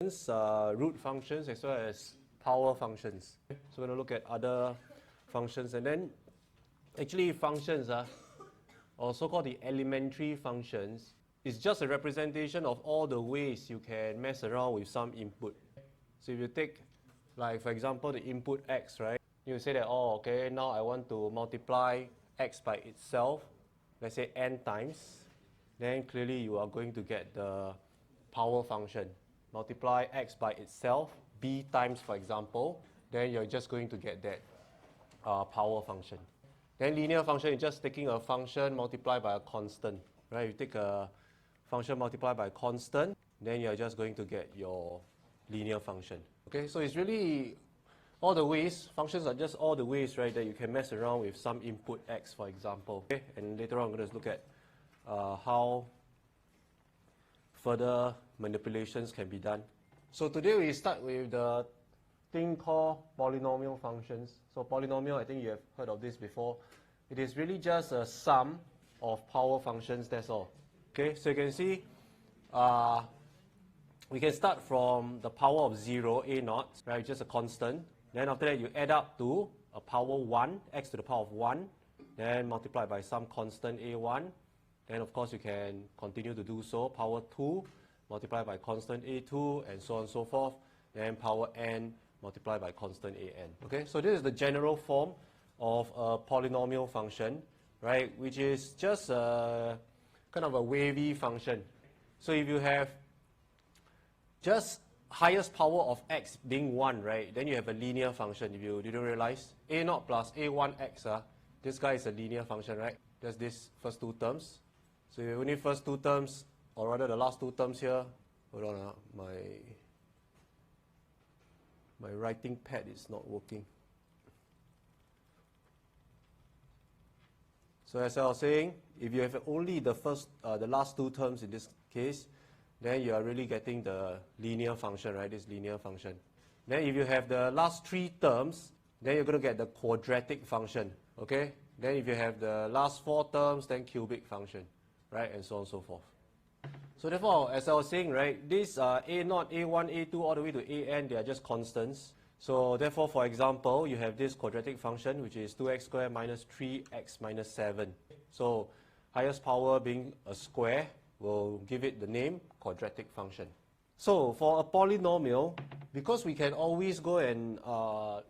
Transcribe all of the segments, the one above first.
functions, root functions, as well as power functions. So we're going to look at other functions, and then actually functions or so-called the elementary functions is just a representation of all the ways you can mess around with some input. So if you take, like for example, the input x, right? You say that, oh, okay, now I want to multiply x by itself, let's say n times, then clearly you are going to get the power function. Multiply x by itself, b times, for example, then you're just going to get that power function. Then linear function is just taking a function multiplied by a constant, right? You take a function multiplied by a constant, then you're just going to get your linear function. Okay, so it's really all the ways, functions are just all the ways, right, that you can mess around with some input x, for example. Okay, and later on I'm going to look at how further manipulations can be done. So today we start with the thing called polynomial functions. So polynomial, I think you have heard of this before. It is really just a sum of power functions, that's all. Okay, so you can see we can start from the power of 0, a0, right, just a constant. Then after that you add up to a power 1, x to the power of 1, then multiply by some constant a1. Then of course you can continue to do so, power 2, multiply by constant a2, and so on and so forth. Then power n, multiply by constant an. Okay, so this is the general form of a polynomial function, right, which is just a kind of a wavy function. So if you have just highest power of x being 1, right, then you have a linear function. If you didn't realize, a0 plus a1x, this guy is a linear function, right? Just these first two terms. So you only first two terms, or rather the last two terms here. Hold on, my writing pad is not working. So as I was saying, if you have only the last two terms in this case, then you are really getting the linear function, right? This linear function. Then if you have the last three terms, then you're going to get the quadratic function, okay? Then if you have the last four terms, then cubic function, right? And so on and so forth. So therefore, as I was saying, right, these a0, a1, a2, all the way to an, they are just constants. So therefore, for example, you have this quadratic function, which is 2x squared minus 3x minus 7. So highest power being a square, we'll give it the name quadratic function. So for a polynomial, because we can always go and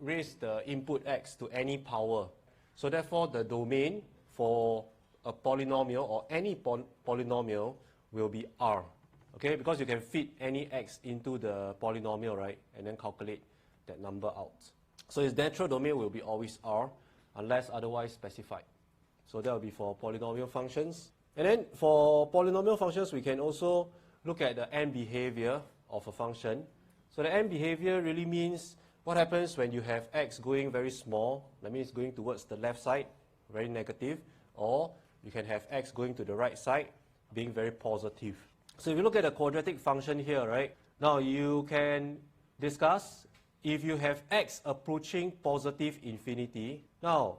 raise the input x to any power, so therefore the domain for a polynomial or any polynomial will be R. Okay, because you can fit any x into the polynomial, right, and then calculate that number out. So its natural domain will be always R unless otherwise specified. So that will be for polynomial functions. And then for polynomial functions, we can also look at the end behavior of a function. So the end behavior really means what happens when you have x going very small, that means going towards the left side, very negative, or you can have x going to the right side, being very positive. So if you look at the quadratic function here, right, now you can discuss if you have x approaching positive infinity. Now,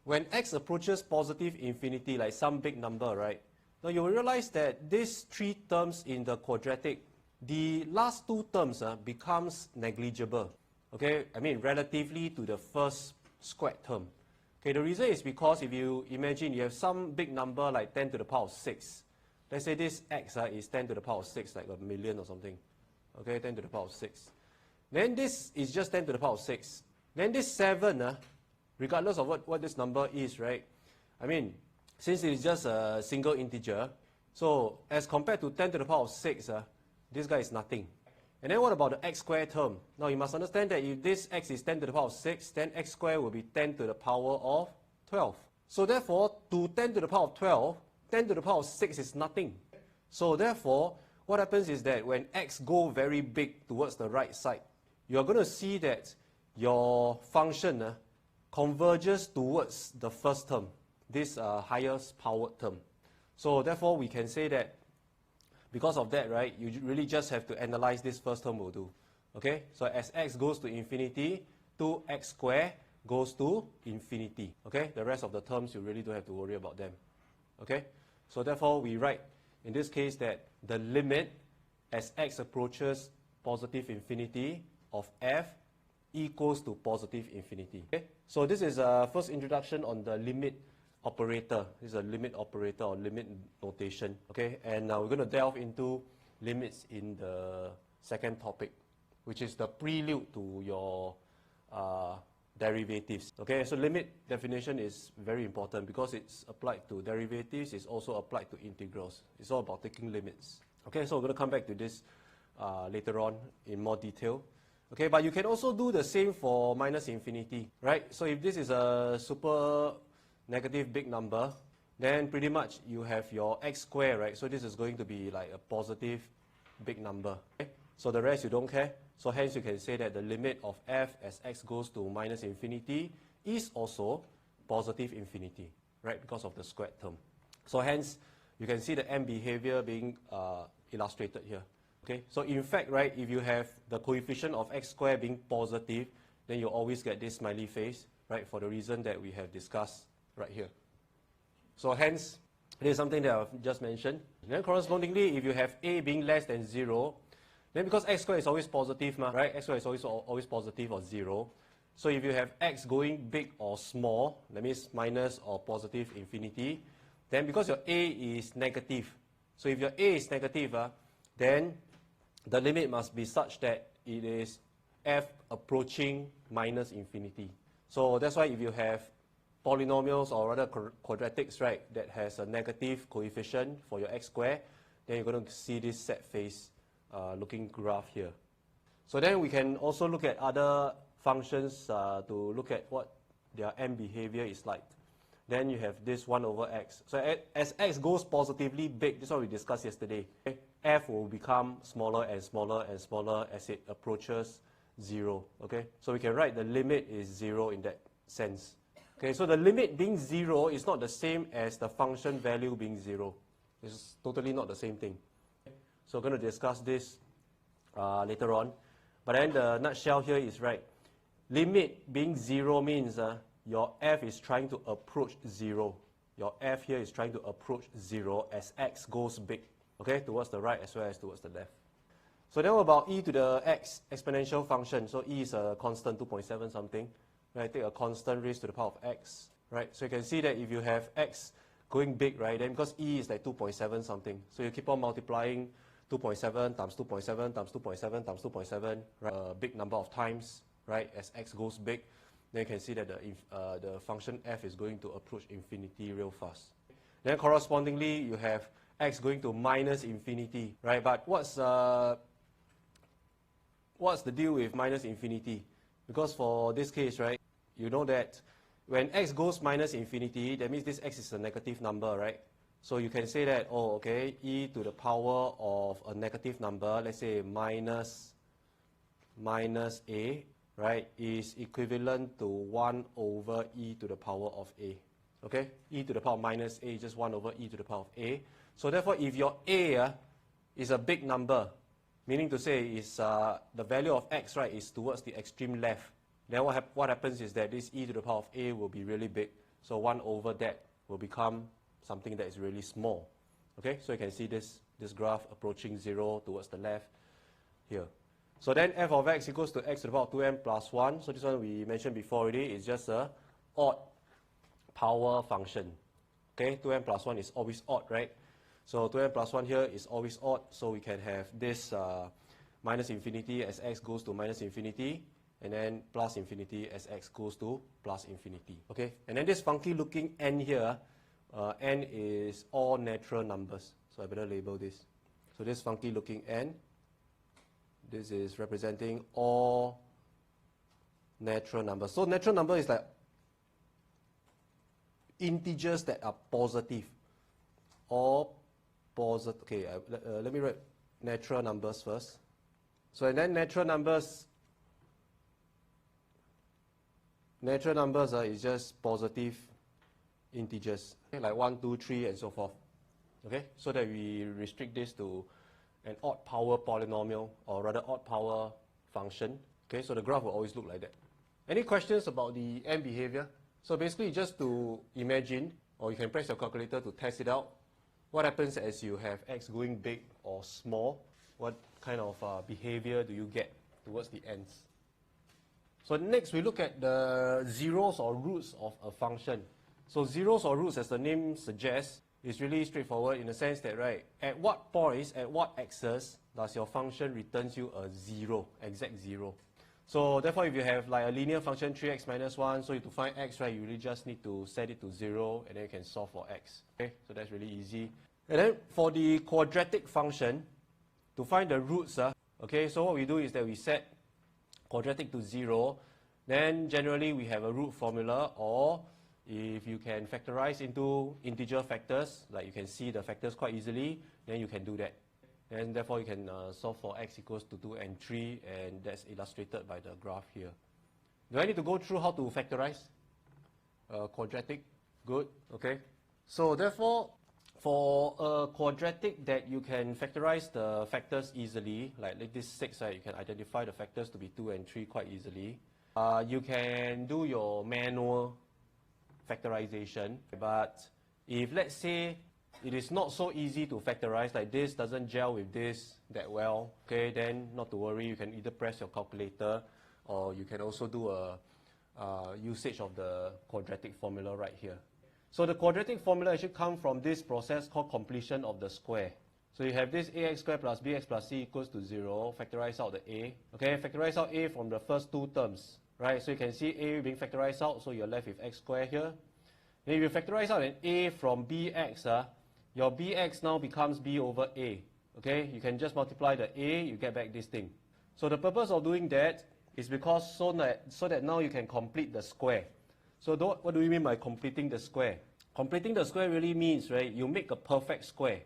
when x approaches positive infinity, like some big number, right, now you will realize that these three terms in the quadratic, the last two terms becomes negligible. Okay, I mean relatively to the first squared term. Okay, the reason is because if you imagine you have some big number like 10 to the power of 6. Let's say this x is 10 to the power of 6, like a million or something. Okay, 10 to the power of 6. Then this is just 10 to the power of 6. Then this 7, regardless of what this number is, right? I mean, since it is just a single integer, so as compared to 10 to the power of 6, this guy is nothing. And then what about the x squared term? Now you must understand that if this x is 10 to the power of 6, then x squared will be 10 to the power of 12. So therefore, to 10 to the power of 12, 10 to the power of 6 is nothing. So therefore, what happens is that when x go very big towards the right side, you are going to see that your function converges towards the first term, this highest powered term. So therefore, we can say that because of that, right, you really just have to analyze this first term will do. Okay, so as x goes to infinity, 2x squared goes to infinity. Okay, the rest of the terms you really don't have to worry about them. Okay, so therefore we write in this case that the limit as x approaches positive infinity of f equals to positive infinity. Okay? So this is a first introduction on the limit operator. This is a limit operator or limit notation. Okay? And now we're going to delve into limits in the second topic, which is the prelude to your derivatives. Okay, so limit definition is very important because it's applied to derivatives, it's also applied to integrals. It's all about taking limits. Okay, so we're going to come back to this later on in more detail. Okay, but you can also do the same for minus infinity, right? So if this is a super negative big number, then pretty much you have your x squared, right? So this is going to be like a positive big number. Okay? So the rest you don't care. So hence you can say that the limit of f as x goes to minus infinity is also positive infinity, right? Because of the squared term. So hence you can see the M behavior being illustrated here. Okay, so in fact, right, if you have the coefficient of x squared being positive, then you always get this smiley face, right, for the reason that we have discussed right here. So hence, this is something that I've just mentioned. Then correspondingly, if you have a being less than 0, then because x squared is always positive, right, x squared is always positive or 0. So if you have x going big or small, that means minus or positive infinity, then because your a is negative, so if your a is negative, then the limit must be such that it is f approaching minus infinity. So that's why if you have polynomials or rather quadratics, right, that has a negative coefficient for your x squared, then you're going to see this set face looking graph here. So then we can also look at other functions to look at what their M behavior is like. Then you have this 1 over x. So as x goes positively big, this is what we discussed yesterday, okay, f will become smaller and smaller and smaller as it approaches 0. Okay, so we can write the limit is 0 in that sense. Okay, so the limit being 0 is not the same as the function value being 0. It's totally not the same thing. So we're going to discuss this later on. But then the nutshell here is right. Limit being 0 means your f is trying to approach 0. Your f here is trying to approach 0 as x goes big, okay, towards the right as well as towards the left. So then what about e to the x exponential function? So e is a constant 2.7 something. Right, take a constant raised to the power of x. Right, so you can see that if you have x going big, right, then because e is like 2.7 something, so you keep on multiplying 2.7 times 2.7 times 2.7 times 2.7, right, a big number of times, right, as x goes big, then you can see that the function f is going to approach infinity real fast. Then correspondingly, you have x going to minus infinity, right? But what's the deal with minus infinity? Because for this case, right, you know that when x goes minus infinity, that means this x is a negative number, right? So you can say that, oh, okay, e to the power of a negative number, let's say minus a, right, is equivalent to 1 over e to the power of a. Okay? E to the power of minus a is just 1 over e to the power of a. So therefore, if your a is a big number, meaning to say is the value of x, right, is towards the extreme left, then what happens is that this e to the power of a will be really big. So 1 over that will become something that is really small. Okay, so you can see this graph approaching 0 towards the left here. So then f of x equals to x to the power of 2m plus 1. So this one we mentioned before already, is just a odd power function. Okay, 2m plus 1 is always odd, right? So 2m plus 1 here is always odd, so we can have this minus infinity as x goes to minus infinity, and then plus infinity as x goes to plus infinity. Okay, and then this funky looking n here, n is all natural numbers, so I better label this. So this funky looking n, this is representing all natural numbers. So natural number is like integers that are positive, or positive. Okay, let me write natural numbers first. So and then natural numbers is just positive integers, okay, like 1, 2, 3, and so forth. Okay, so that we restrict this to an odd power polynomial, or rather odd power function. Okay, so the graph will always look like that. Any questions about the M behavior? So basically, just to imagine, or you can press your calculator to test it out, what happens as you have x going big or small? what kind of behavior do you get towards the ends. So next we look at the zeros or roots of a function. So zeros or roots, as the name suggests, is really straightforward in the sense that, right, at what points, at what axis does your function returns you a zero, exact zero. So therefore, if you have like a linear function 3x minus 1, so to find x, right, you really just need to set it to 0, and then you can solve for x. Okay, so that's really easy. And then for the quadratic function, to find the roots, okay, so what we do is that we set quadratic to 0, then generally we have a root formula, or if you can factorize into integer factors, like you can see the factors quite easily, then you can do that. And therefore you can solve for x equals to 2 and 3, and that's illustrated by the graph here. Do I need to go through how to factorize quadratic? Good, okay. So therefore, for a quadratic that you can factorize the factors easily, like this 6, right, you can identify the factors to be 2 and 3 quite easily. You can do your manual factorization, but if let's say it is not so easy to factorize, like this doesn't gel with this that well, okay, then not to worry, you can either press your calculator or you can also do a usage of the quadratic formula right here. So the quadratic formula actually comes from this process called completion of the square. So you have this ax squared plus bx plus c equals to 0, factorize out the a, okay, factorize out a from the first two terms, right? So you can see a being factorized out, so you're left with x squared here. Then if you factorize out an a from bx, your bx now becomes b over a. Okay, you can just multiply the a, you get back this thing. So the purpose of doing that is because so that now you can complete the square. So what do we mean by completing the square? Completing the square really means, right, you make a perfect square.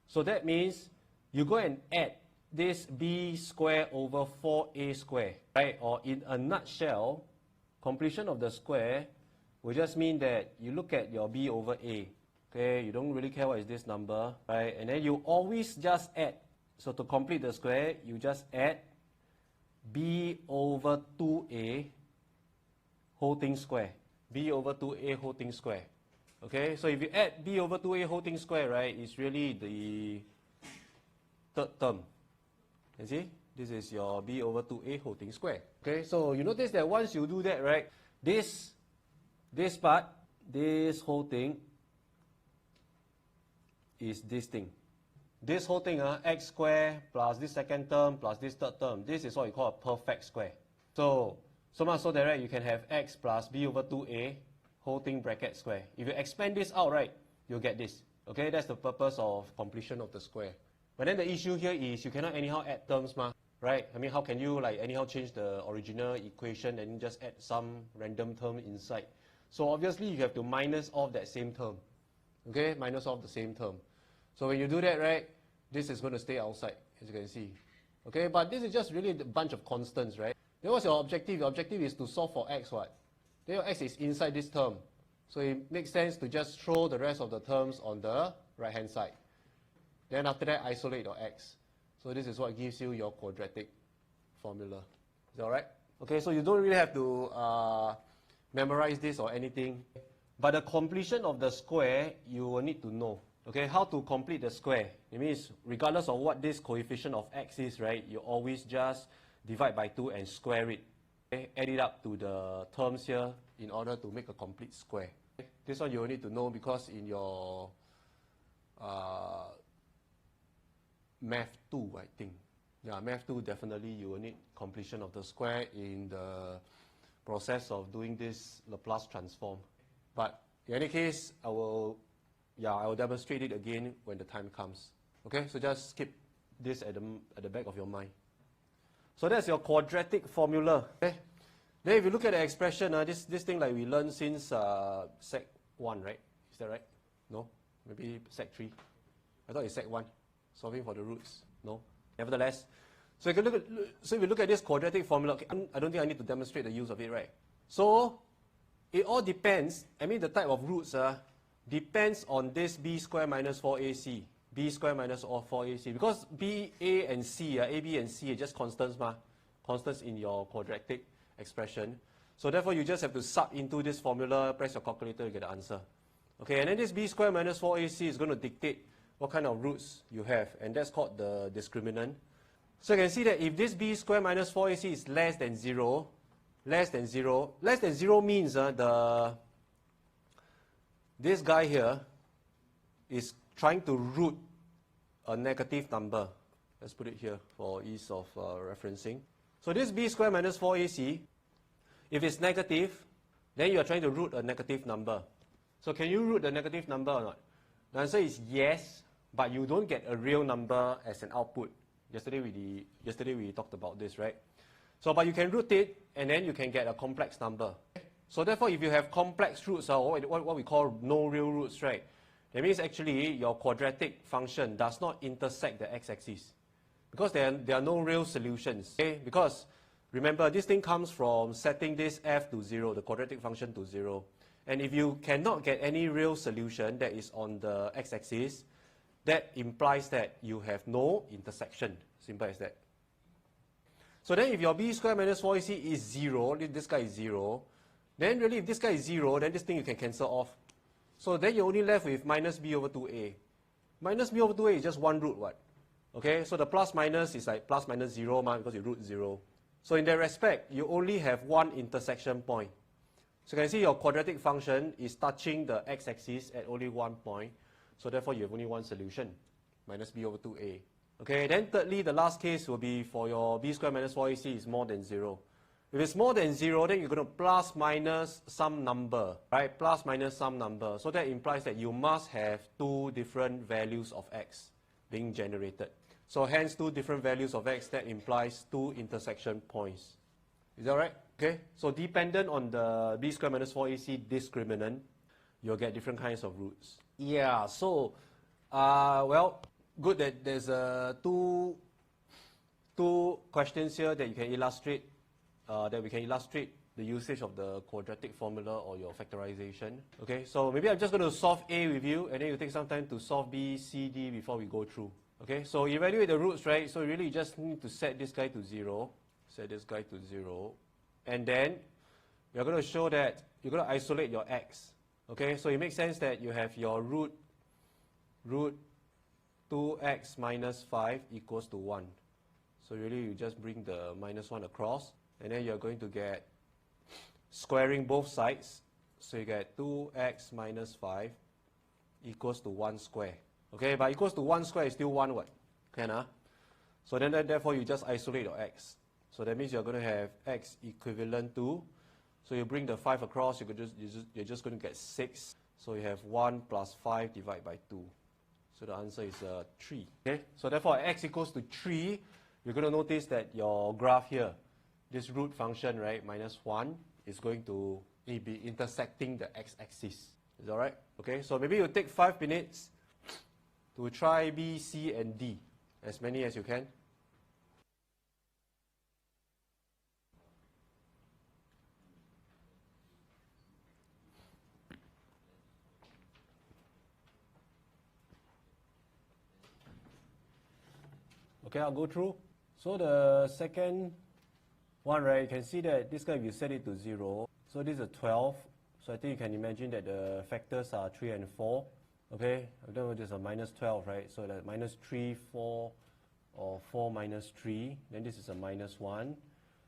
So that means you go and add this b square over 4a square, right? Or in a nutshell, completion of the square will just mean that you look at your b over a. Okay, you don't really care what is this number, right? And then you always just add. So to complete the square, you just add b over 2a whole thing square. b over 2a whole thing square. Okay, so if you add b over 2a whole thing square, right, it's really the third term. You see, this is your b over 2a whole thing square. Okay, so you notice that once you do that, right, this part, this whole thing, is this thing. This whole thing, x squared plus this second term plus this third term, this is what we call a perfect square. So much so that, right, you can have x plus b over 2a whole thing bracket square. If you expand this out, right, you'll get this. Okay, that's the purpose of completion of the square. But then the issue here is you cannot anyhow add terms, right? I mean, how can you like anyhow change the original equation and just add some random term inside? So obviously you have to minus off that same term. Okay, minus off the same term. So when you do that, right, this is going to stay outside, as you can see. Okay, but this is just really a bunch of constants, right? Then what's your objective? Your objective is to solve for x, what? Then your x is inside this term. So it makes sense to just throw the rest of the terms on the right-hand side. Then after that, isolate your x. So this is what gives you your quadratic formula. Is that all right? Okay, so you don't really have to memorize this or anything. But the completion of the square, you will need to know. Okay, how to complete the square? It means regardless of what this coefficient of x is, right, you always just divide by 2 and square it. Okay, add it up to the terms here in order to make a complete square. Okay, this one you will need to know because in your Math 2, I think. Yeah, Math 2 definitely you will need completion of the square in the process of doing this Laplace transform. But in any case, I will demonstrate it again when the time comes. Okay, so just keep this at the back of your mind. So that's your quadratic formula. Okay. Then if you look at the expression, this thing like we learned since Sec 1, right? Is that right? No? Maybe Sec 3? I thought it's Sec 1. Solving for the roots. No? Nevertheless. So if you look at this quadratic formula, okay, I don't think I need to demonstrate the use of it, right? So it all depends, I mean the type of roots depends on this b squared minus 4ac. B squared minus 4ac. Because b, a, and c, a, b, and c are just constants, constants in your quadratic expression. So therefore you just have to sub into this formula, press your calculator, you get the answer. Okay, and then this b squared minus 4ac is going to dictate what kind of roots you have, and that's called the discriminant. So you can see that if this b square minus 4ac is less than 0 means this guy here is trying to root a negative number. Let's put it here for ease of referencing. So this b square minus 4ac, if it's negative, then you are trying to root a negative number. So can you root the negative number or not? The answer is yes, but you don't get a real number as an output. Yesterday we talked about this, right? So, but you can root it, and then you can get a complex number. So therefore, if you have complex roots, or what we call no real roots, right? That means actually your quadratic function does not intersect the x-axis. Because there are no real solutions. Okay? Because remember, this thing comes from setting this f to 0, the quadratic function to 0. And if you cannot get any real solution that is on the x-axis, that implies that you have no intersection. Simple as that. So then if your b square minus 4ac is 0, this guy is 0, then really if this guy is 0, then this thing you can cancel off. So then you're only left with minus b over 2a. Minus b over 2a is just one root, what? Okay, so the plus minus is like plus minus 0 because you root 0. So in that respect, you only have one intersection point. So you can see your quadratic function is touching the x-axis at only one point. So therefore, you have only one solution, minus b over 2a. Okay, then thirdly, the last case will be for your b square minus 4ac is more than 0. If it's more than 0, then you're going to plus minus some number, right? Plus minus some number. So that implies that you must have two different values of x being generated. So hence, two different values of x, that implies two intersection points. Is that right? Okay, so dependent on the b square minus 4ac discriminant, you'll get different kinds of roots. Yeah, so, well, good that there's two questions here that you can illustrate, that we can illustrate the usage of the quadratic formula or your factorization. Okay, so maybe I'm just going to solve A with you, and then you take some time to solve B, C, D before we go through. Okay, so evaluate the roots, right? So really you just need to set this guy to 0, and then you're going to show that you're going to isolate your x. Okay, so it makes sense that you have your root 2x minus 5 equals to 1. So really you just bring the minus 1 across, and then you're going to get squaring both sides. So you get 2x minus 5 equals to 1 square. Okay, but equals to 1 square is still 1 what? Can, huh? So then therefore you just isolate your x. So that means you're going to have x equivalent to, so you bring the 5 across, you're just going to get 6. So you have 1 plus 5 divided by 2. So the answer is 3. Okay, so therefore x equals to 3, you're going to notice that your graph here, this root function, right, minus 1, is going to be intersecting the x-axis. Is that right? Okay, so maybe you take 5 minutes to try B, C, and D, as many as you can. Okay, I'll go through. So the second one, right, you can see that this guy, if you set it to 0, so this is a 12. So I think you can imagine that the factors are 3 and 4. Okay, I don't know, there's a minus 12, right? So that minus 3, 4, or 4 minus 3. Then this is a minus 1.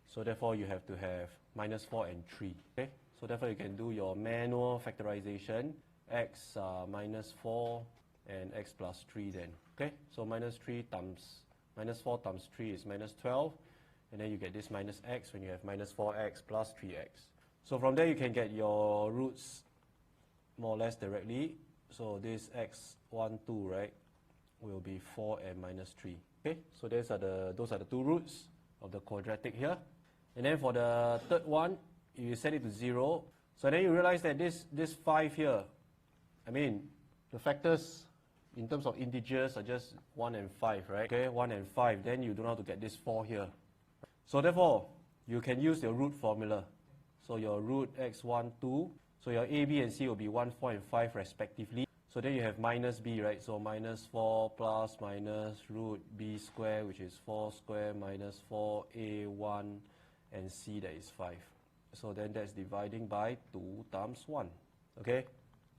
So therefore, you have to have minus 4 and 3. Okay, so therefore, you can do your manual factorization. X minus 4 and x plus 3 then. Okay, so minus 4 times 3 is minus 12. And then you get this minus x when you have minus 4x plus 3x. So from there, you can get your roots more or less directly. So this x12, right, will be 4 and minus 3. Okay, so those are the two roots of the quadratic here. And then for the third one, if you set it to 0, so then you realize that this 5 here, I mean, the factors in terms of integers are just 1 and 5, right? Okay, 1 and 5, then you don't know how to get this 4 here. So therefore, you can use your root formula. So your root x12, so your a, b, and c will be 1, 4, and 5 respectively. So then you have minus b, right? So minus 4 plus minus root b square, which is 4 square minus 4a1 and c, that is 5. So then that's dividing by 2 times 1. Okay?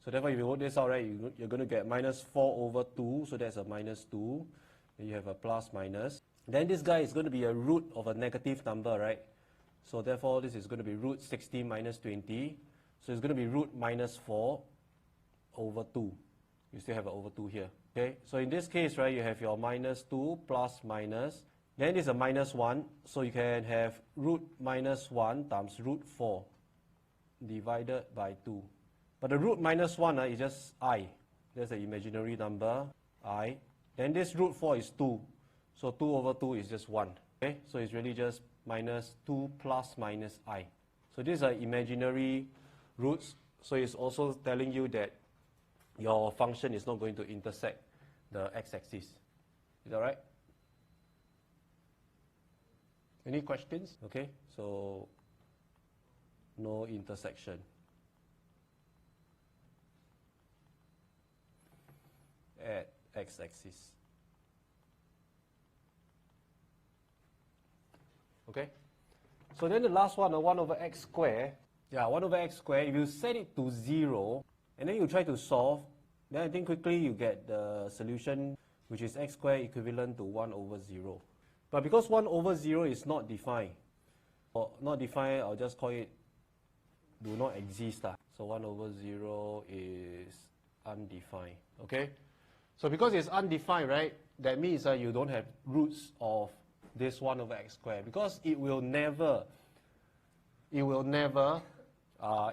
So therefore, if you work this out, right, you're going to get minus 4 over 2, so that's a minus 2. Then you have a plus minus. Then this guy is going to be a root of a negative number, right? So therefore, this is going to be root 60 minus 20. So it's going to be root minus 4 over 2. You still have an over 2 here. Okay, so in this case, right, you have your minus 2 plus minus. Then it's a minus 1. So you can have root minus 1 times root 4 divided by 2. But the root minus 1 is just I. That's an imaginary number, I. Then this root 4 is 2. So 2 over 2 is just 1. Okay, so it's really just minus 2 plus minus I. So these are imaginary roots. So it's also telling you that your function is not going to intersect the x-axis. Is that right? Any questions? Okay, so no intersection. At x-axis. Okay, so then the last one, 1 over x squared. Yeah, 1 over x squared, if you set it to 0, and then you try to solve, then I think quickly you get the solution, which is x squared equivalent to 1 over 0. But because 1 over 0 is not defined, or not defined, I'll just call it do not exist. So 1 over 0 is undefined. Okay? So because it's undefined, right, that means you don't have roots of this 1 over x squared, because it will never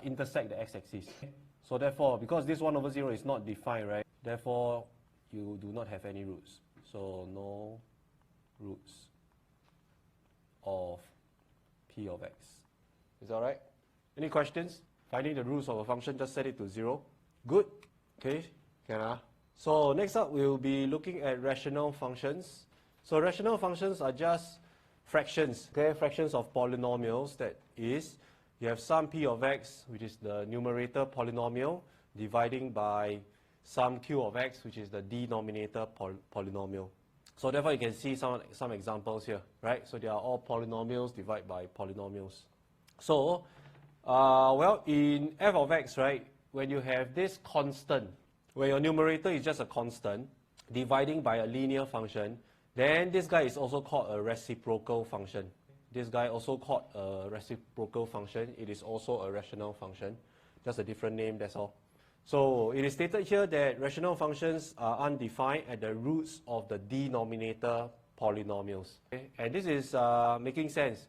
intersect the x-axis. So therefore, because this 1 over 0 is not defined, right, therefore you do not have any roots. So no roots of p of x. Is that right? Any questions? Finding the roots of a function, just set it to 0. Good? Okay, can So next up, we'll be looking at rational functions. So rational functions are just fractions, okay? Fractions of polynomials. That is, you have some p of x, which is the numerator polynomial, dividing by some q of x, which is the denominator polynomial. So therefore, you can see some examples here, right? So they are all polynomials divided by polynomials. So, well, in f of x, right, when you have this constant, where your numerator is just a constant, dividing by a linear function, then this guy is also called a reciprocal function. This guy also called a reciprocal function. It is also a rational function. Just a different name, that's all. So it is stated here that rational functions are undefined at the roots of the denominator polynomials. Okay? And this is making sense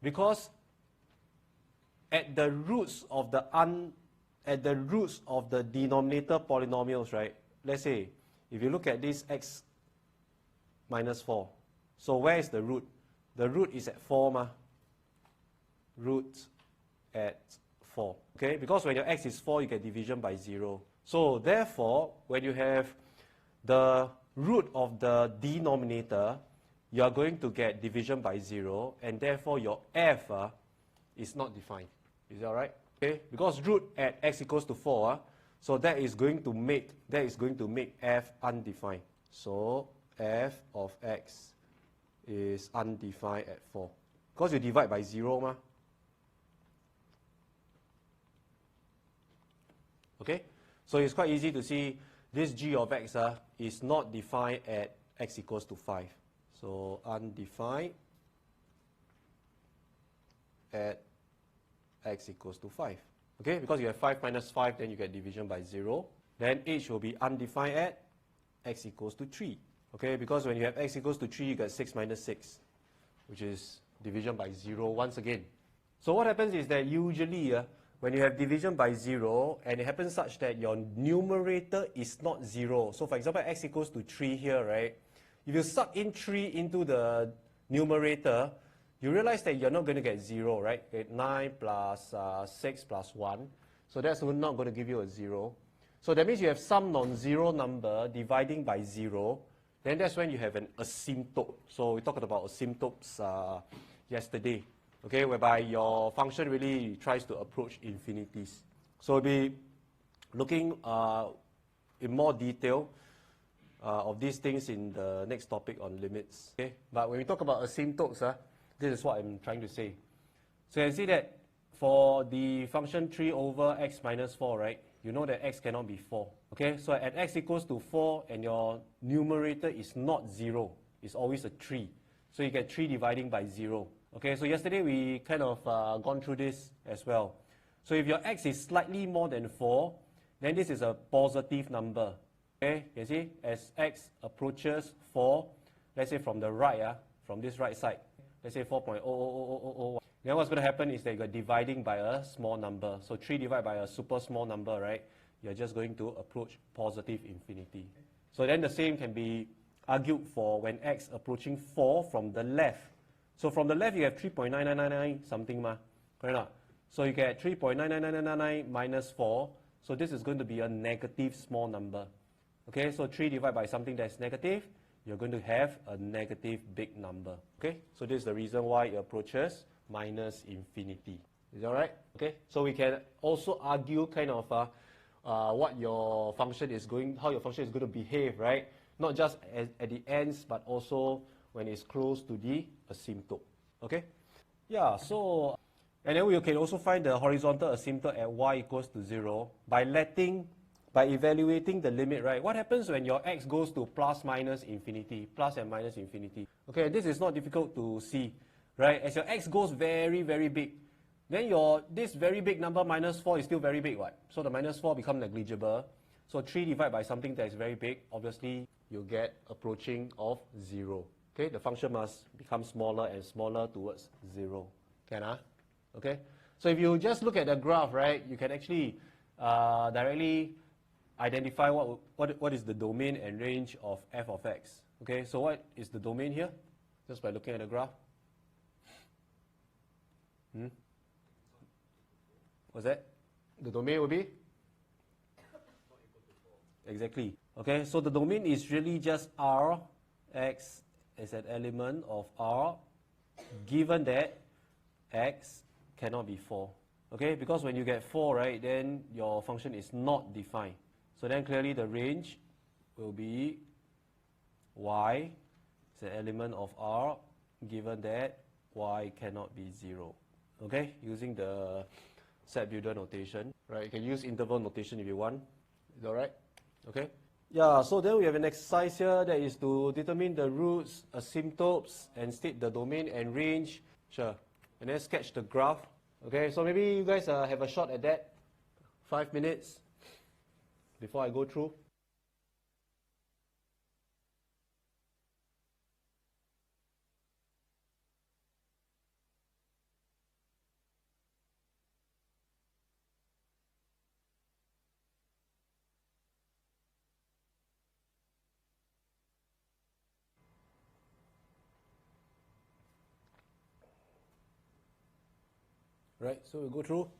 because at the roots of the denominator polynomials, right? Let's say if you look at this x minus 4. So where is the root? The root is at 4, root at 4. Okay, because when your x is 4, you get division by 0. So therefore, when you have the root of the denominator, you are going to get division by 0, and therefore your f is not defined. Is that right? Okay, because root at x equals to 4, so that is going to make f undefined. So f of x is undefined at 4. Because you divide by 0, Okay? So it's quite easy to see this g of x is not defined at x equals to 5. So undefined at x equals to 5. Okay? Because you have 5 minus 5, then you get division by 0. Then h will be undefined at x equals to 3. Okay, because when you have x equals to 3, you get 6 minus 6, which is division by 0 once again. So what happens is that usually when you have division by 0, and it happens such that your numerator is not 0. So for example, x equals to 3 here, right? If you suck in 3 into the numerator, you realize that you're not going to get 0, right? 9 plus 6 plus 1. So that's not going to give you a 0. So that means you have some non-zero number dividing by 0. Then that's when you have an asymptote. So we talked about asymptotes yesterday, okay, whereby your function really tries to approach infinities. So we'll be looking in more detail of these things in the next topic on limits. Okay, but when we talk about asymptotes, this is what I'm trying to say. So you can see that for the function 3 over x minus 4, right? You know that x cannot be 4. Okay, so at x equals to 4 and your numerator is not 0, it's always a 3. So you get 3 dividing by 0. Okay, so yesterday we kind of gone through this as well. So if your x is slightly more than 4, then this is a positive number. Okay, you see, as x approaches 4, let's say from the right, from this right side, let's say 4.0000001. Then what's going to happen is that you're dividing by a small number. So 3 divided by a super small number, right? You're just going to approach positive infinity. So then the same can be argued for when x approaching 4 from the left. So from the left you have 3.9999 something ma, correct or not? So you get 3.99999 minus 4. So this is going to be a negative small number. Okay, so 3 divided by something that's negative, you're going to have a negative big number. Okay, so this is the reason why it approaches minus infinity. Is that right? Okay, so we can also argue kind of what your function is going, how your function is going to behave, right? Not just at the ends, but also when it's close to the asymptote. Okay? Yeah, so, and then we can also find the horizontal asymptote at y equals to 0 by evaluating the limit, right? What happens when your x goes to plus minus infinity, plus and minus infinity? Okay, this is not difficult to see, right? As your x goes very, very big, then this very big number minus 4 is still very big, right? So the minus 4 becomes negligible. So 3 divided by something that is very big, obviously you get approaching of 0. Okay, the function must become smaller and smaller towards 0. Can I? Okay, so if you just look at the graph, right, you can actually directly identify what is the domain and range of f of x. Okay, so what is the domain here? Just by looking at the graph. What's that? The domain will be? Exactly. Okay, so the domain is really just R, x is an element of R, given that x cannot be 4. Okay, because when you get 4, right, then your function is not defined. So then clearly the range will be y is an element of R, given that y cannot be 0. Okay, using the Zebulon notation, right? You can use interval notation if you want. Is that right? Okay. Yeah, so then we have an exercise here that is to determine the roots, asymptotes, and state the domain and range. Sure. And then sketch the graph. Okay, so maybe you guys have a shot at that. 5 minutes before I go through. Right, so we'll go through.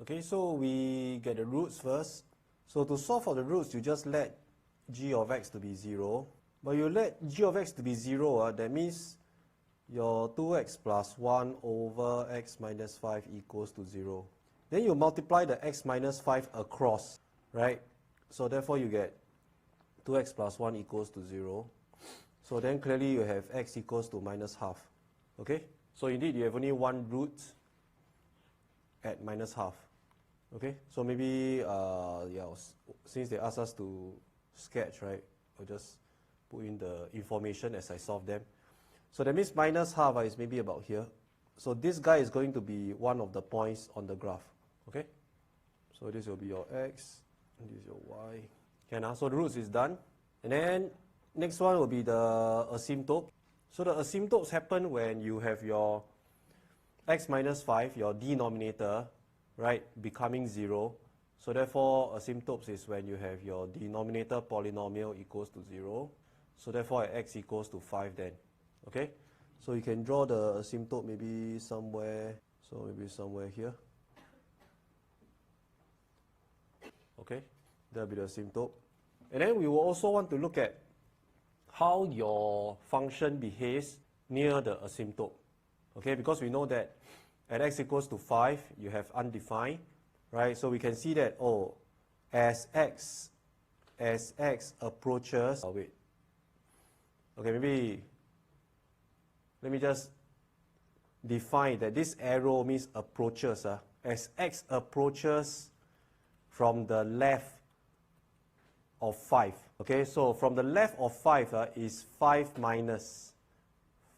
Okay, so we get the roots first. So to solve for the roots, you just let g of x to be 0. But you let g of x to be 0, that means your 2x plus 1 over x minus 5 equals to 0. Then you multiply the x minus 5 across, right? So therefore you get 2x plus 1 equals to 0. So then clearly you have x equals to minus half. Okay? So indeed, you have only one root at minus half. Okay, so maybe, since they asked us to sketch, right, I'll just put in the information as I solve them. So that means minus half is maybe about here. So this guy is going to be one of the points on the graph. Okay, so this will be your x, and this is your y. Okay, so the roots is done. And then next one will be the asymptote. So the asymptotes happen when you have your x minus 5, your denominator, right, becoming 0. So therefore, asymptotes is when you have your denominator polynomial equals to 0. So therefore, x equals to 5 then. Okay? So you can draw the asymptote maybe somewhere, so maybe somewhere here. Okay? That'll be the asymptote. And then we will also want to look at how your function behaves near the asymptote. Okay, because we know that at x equals to 5, you have undefined, right? So we can see that, as x approaches, okay, maybe let me just define that this arrow means approaches. As x approaches from the left of 5. Okay, so from the left of 5 is 5 minus.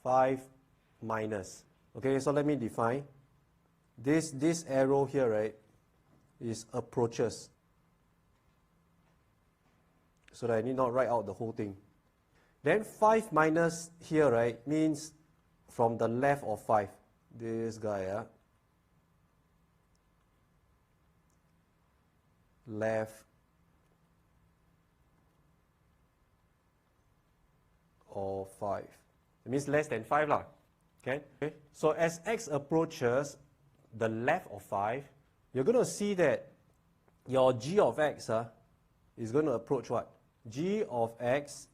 5 minus. Okay, so let me define. This arrow here, right, is approaches. So that I need not write out the whole thing. Then 5 minus here, right, means from the left of 5. This guy, left of 5. It means less than 5 lah. Okay? So as x approaches the left of 5, you're going to see that your g of x is going to approach what? G of x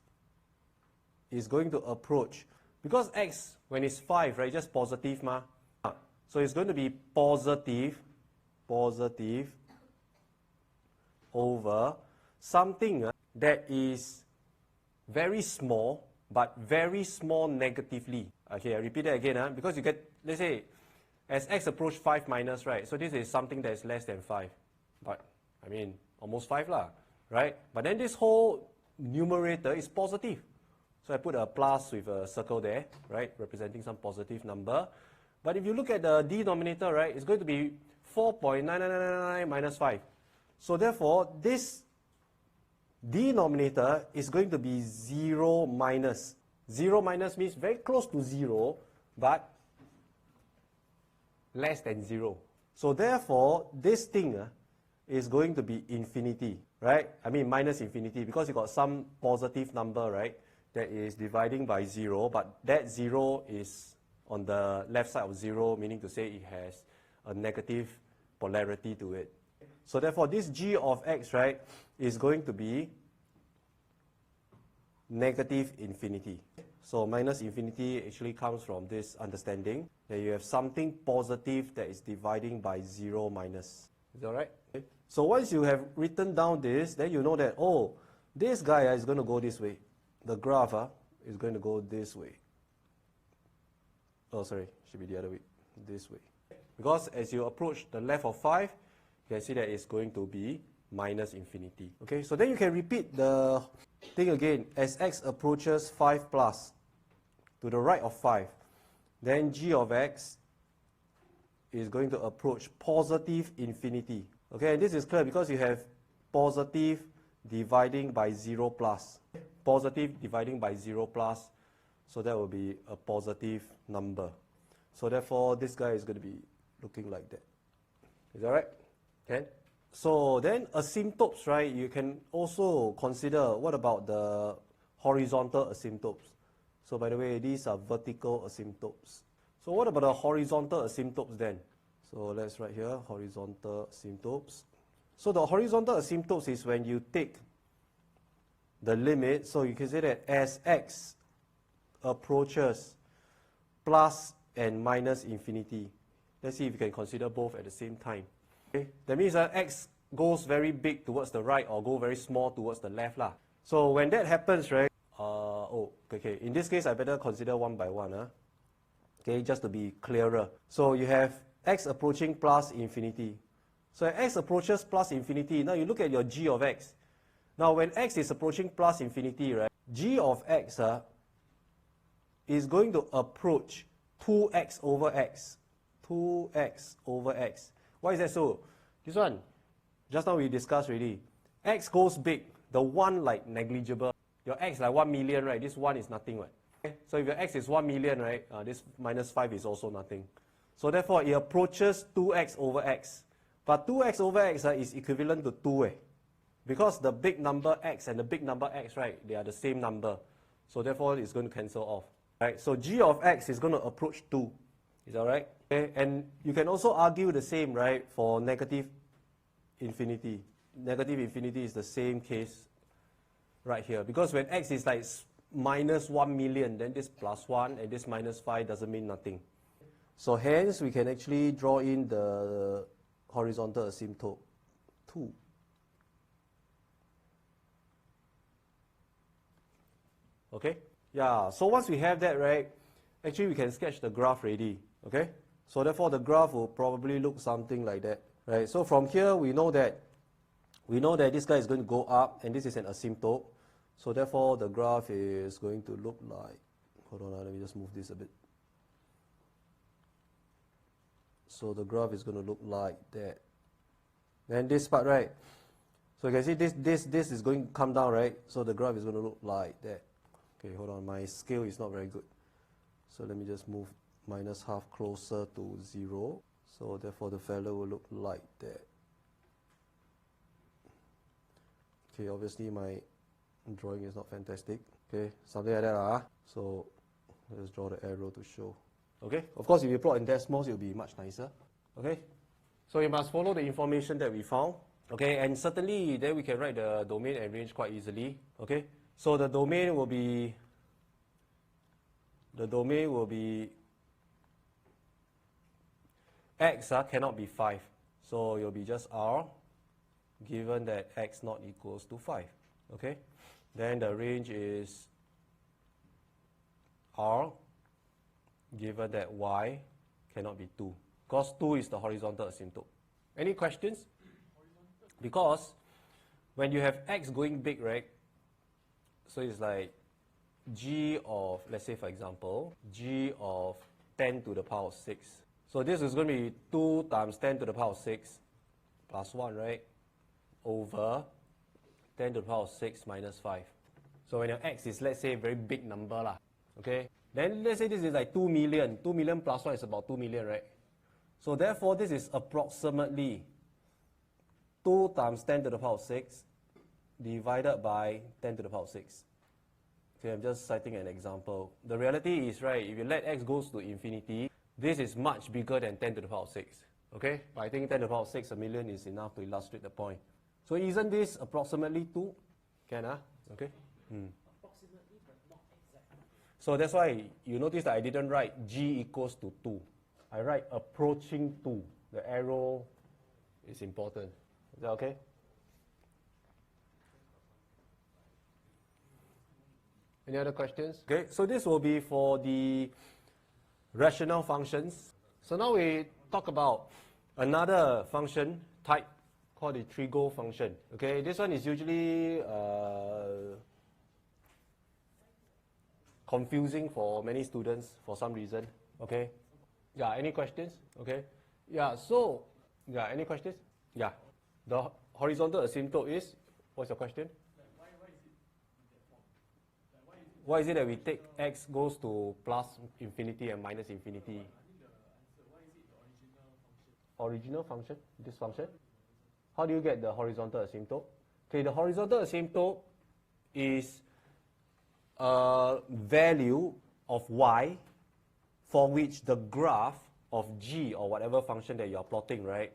is going to approach, because x, when it's 5, right, just positive ma. So it's going to be positive over something that is very small, but very small negatively. Okay, I repeat that again, because you get, let's say, as x approach 5 minus, right, so this is something that is less than 5. But, I mean, almost 5 lah, right? But then this whole numerator is positive. So I put a plus with a circle there, right, representing some positive number. But if you look at the denominator, right, it's going to be 4.9999 minus 5. So therefore, this denominator is going to be 0 minus. 0 minus means very close to 0, but less than 0. So therefore, this thing is going to be infinity, right? I mean minus infinity, because you got some positive number, right, that is dividing by 0, but that 0 is on the left side of 0, meaning to say it has a negative polarity to it. So therefore, this g of x, right, is going to be negative infinity. So minus infinity actually comes from this understanding that you have something positive that is dividing by 0 minus. Is that right? Okay. So once you have written down this, then you know that, oh, this guy is going to go this way. The graph is going to go this way. Oh, sorry, should be the other way, this way. Because as you approach the left of 5, you can see that it's going to be minus infinity. Okay, so then you can repeat the thing again. As x approaches 5 plus to the right of 5, then g of x is going to approach positive infinity. Okay, and this is clear because you have positive dividing by 0 plus. Positive dividing by 0 plus, so that will be a positive number. So therefore, this guy is going to be looking like that. Is that right? Okay. So then asymptotes, right, you can also consider, what about the horizontal asymptotes? So by the way, these are vertical asymptotes. So what about the horizontal asymptotes then? So let's write here, horizontal asymptotes. So the horizontal asymptotes is when you take the limit, so you can say that as x approaches plus and minus infinity. Let's see if you can consider both at the same time. Okay? That means that x goes very big towards the right or go very small towards the left lah. So when that happens, right, okay, in this case I better consider one by one. Okay, just to be clearer. So you have x approaching plus infinity. So x approaches plus infinity. Now you look at your g of x. Now when x is approaching plus infinity, right, g of x is going to approach 2x over x. 2x over x. Why is that so? This one, just now we discussed already. X goes big, the 1 like negligible. Your x like 1 million, right? This 1 is nothing, right? Okay? So if your x is 1 million, right, this minus 5 is also nothing. So therefore, it approaches 2x over x. But 2x over x is equivalent to 2. Because the big number x and the big number x, right, they are the same number. So therefore, it's going to cancel off. Right? So g of x is going to approach 2. Is that right? Okay? And you can also argue the same, right, for negative infinity. Negative infinity is the same case right here. Because when x is like minus 1 million, then this plus 1 and this minus 5 doesn't mean nothing. So hence, we can actually draw in the horizontal asymptote 2. Okay? Yeah, so once we have that, right, actually we can sketch the graph already. Okay? So therefore, the graph will probably look something like that. Right? So from here, we know that this guy is going to go up, and this is an asymptote. So therefore, the graph is going to look like, hold on, let me just move this a bit. So the graph is going to look like that. Then this part, right? So you can see this is going to come down, right? So the graph is going to look like that. Okay, hold on, my scale is not very good. So let me just move minus half closer to 0. So therefore the value will look like that. Okay, obviously my drawing is not fantastic. Okay, something like that. So let's draw the arrow to show. Okay, of course if you plot in decimals, it will be much nicer. Okay, so you must follow the information that we found. Okay, and certainly then we can write the domain and range quite easily. Okay, so the domain will be x cannot be 5. So it will be just r, given that x not equals to 5. Okay, then the range is r, given that y cannot be 2. Because 2 is the horizontal asymptote. Any questions? Because when you have x going big, right? So it's like g of, let's say for example, g of 10 to the power of 6. So this is going to be 2 times 10 to the power of 6 plus 1, right? Over 10 to the power of 6 minus 5. So when your x is, let's say, a very big number, okay? Then let's say this is like 2 million. 2 million plus 1 is about 2 million, right? So therefore, this is approximately 2 times 10 to the power of 6 divided by 10 to the power of 6. Okay, I'm just citing an example. The reality is, right, if you let x goes to infinity, this is much bigger than 10 to the power of 6. Okay? But I think 10 to the power of 6, a million is enough to illustrate the point. So isn't this approximately 2? Can, okay? Approximately, but not exactly. So that's why you notice that I didn't write g equals to 2. I write approaching 2. The arrow is important. Is that okay? Any other questions? Okay, so this will be for the rational functions. So now we talk about another function type called the trigo function. Okay, this one is usually confusing for many students for some reason. Okay, yeah, any questions? Okay, yeah, so, yeah, any questions? Yeah, the horizontal asymptote is, what's your question? Why is it that we take x goes to plus infinity and minus infinity? Original function, this function. How do you get the horizontal asymptote? Okay, the horizontal asymptote is a value of y for which the graph of g or whatever function that you are plotting, right,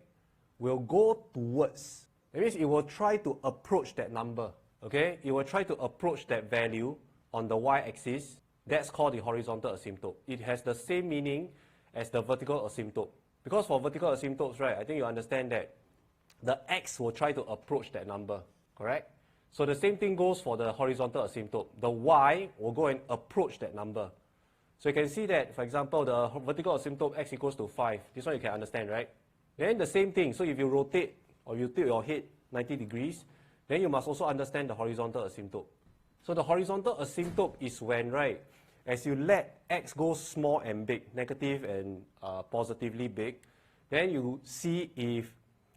will go towards. That means it will try to approach that number. Okay, it will try to approach that value on the y-axis. That's called the horizontal asymptote. It has the same meaning as the vertical asymptote. Because for vertical asymptotes, right, I think you understand that the x will try to approach that number, correct? So the same thing goes for the horizontal asymptote. The y will go and approach that number. So you can see that, for example, the vertical asymptote x equals to 5. This one you can understand, right? Then the same thing, so if you rotate or you tilt your head 90 degrees, then you must also understand the horizontal asymptote. So the horizontal asymptote is when, right, as you let x go small and big, negative and positively big, then you see if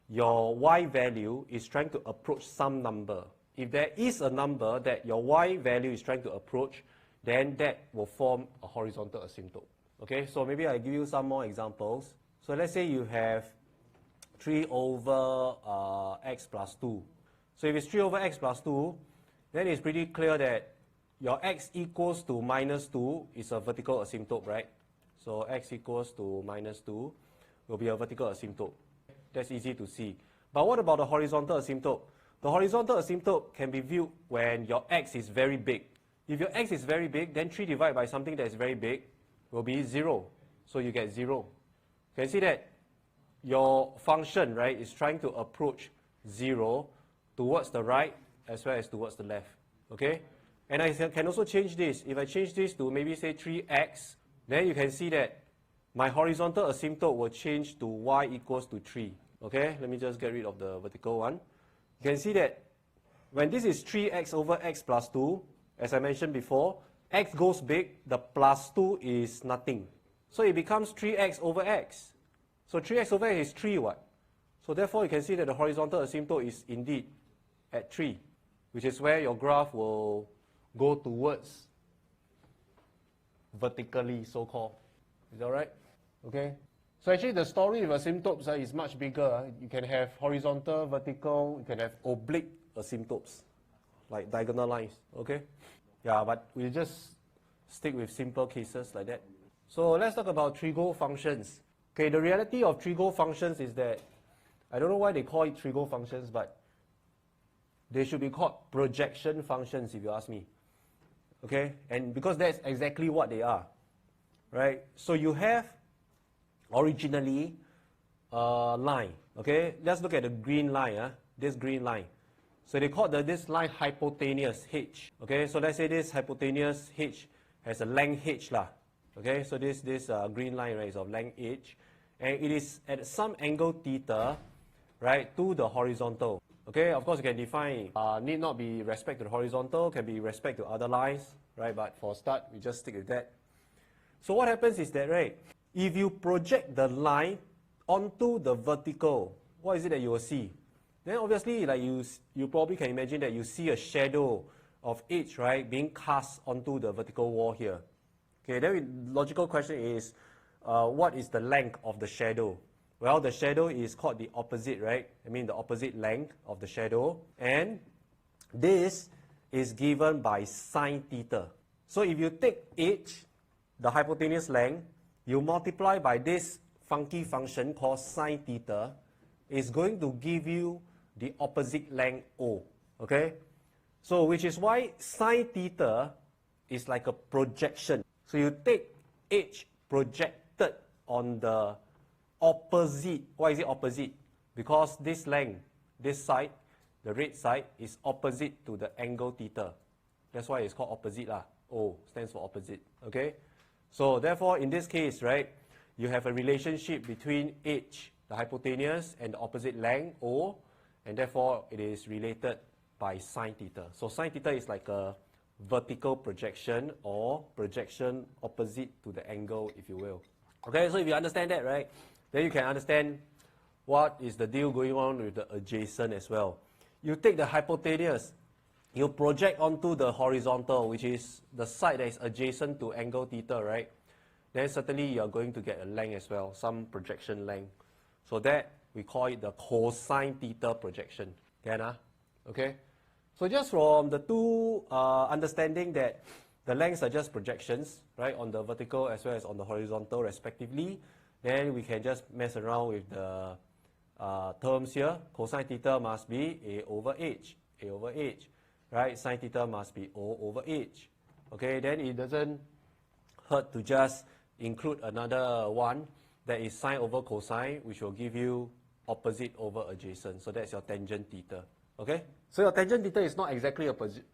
your y value is trying to approach some number. If there is a number that your y value is trying to approach, then that will form a horizontal asymptote. Okay, so maybe I'll give you some more examples. So let's say you have 3 over x plus 2. So if it's 3 over x plus 2, then it's pretty clear that your x equals to minus 2 is a vertical asymptote, right? So x equals to minus 2 will be a vertical asymptote. That's easy to see. But what about the horizontal asymptote? The horizontal asymptote can be viewed when your x is very big. If your x is very big, then 3 divided by something that is very big will be 0. So you get 0. You can see that your function, right, is trying to approach 0 towards the right as well as towards the left. Okay? And I can also change this. If I change this to maybe say 3x, then you can see that my horizontal asymptote will change to y equals to 3. Okay? Let me just get rid of the vertical one. You can see that when this is 3x over x plus 2, as I mentioned before, x goes big, the plus 2 is nothing. So it becomes 3x over x. So 3x over x is 3 what? So therefore you can see that the horizontal asymptote is indeed at 3, which is where your graph will go towards vertically, so-called. Is that right? Okay. So actually the story with asymptotes is much bigger. You can have horizontal, vertical, you can have oblique asymptotes, like diagonal lines, okay? Yeah, but we'll just stick with simple cases like that. So let's talk about trigo functions. Okay, the reality of trigo functions is that, I don't know why they call it trigo functions, but they should be called projection functions if you ask me. Okay, and because that's exactly what they are, right? So you have originally a line, okay? Let's look at the green line, this green line. So they call this line hypotenuse, h, okay? So let's say this hypotenuse h has a length h lah, okay? So this green line, right, is of length h, and it is at some angle theta, right, to the horizontal. Okay, of course you can define, need not be respect to the horizontal, can be respect to other lines, right? But for start, we just stick with that. So what happens is that, right, if you project the line onto the vertical, what is it that you will see? Then obviously, like you probably can imagine that you see a shadow of h, right, being cast onto the vertical wall here. Okay, then the logical question is, what is the length of the shadow? Well, the shadow is called the opposite, right? I mean the opposite length of the shadow. And this is given by sine theta. So if you take h, the hypotenuse length, you multiply by this funky function called sine theta, it's going to give you the opposite length O. Okay? So which is why sine theta is like a projection. So you take h projected on the opposite. Why is it opposite? Because this length, this side, the red side, is opposite to the angle theta. That's why it's called opposite lah. O stands for opposite. Okay? So therefore, in this case, right, you have a relationship between h, the hypotenuse, and the opposite length, O, and therefore it is related by sine theta. So sine theta is like a vertical projection or projection opposite to the angle, if you will. Okay, so if you understand that, right, then you can understand what is the deal going on with the adjacent as well. You take the hypotenuse, you project onto the horizontal, which is the side that is adjacent to angle theta, right? Then certainly you are going to get a length as well, some projection length. So that, we call it the cosine theta projection. Can okay? So just from the two understanding that the lengths are just projections, right, on the vertical as well as on the horizontal respectively, then we can just mess around with the terms here. Cosine theta must be A over H, right? Sine theta must be O over H. Okay, then it doesn't hurt to just include another one that is sine over cosine, which will give you opposite over adjacent. So that's your tangent theta. Okay? So your tangent theta is not exactly a position,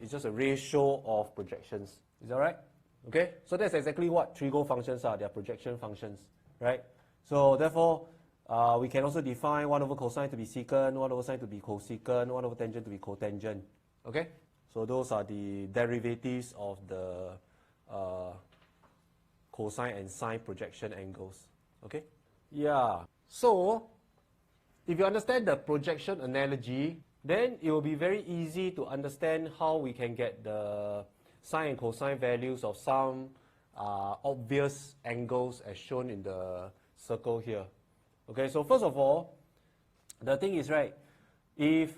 it's just a ratio of projections. Is that right? Okay? So that's exactly what trigo functions are. They are projection functions. Right? So therefore, we can also define 1 over cosine to be secant, 1 over sine to be cosecant, 1 over tangent to be cotangent. Okay? So those are the derivatives of the cosine and sine projection angles. Okay? Yeah. So, if you understand the projection analogy, then it will be very easy to understand how we can get the sine and cosine values of some obvious angles as shown in the circle here. Okay, so first of all, the thing is, right, if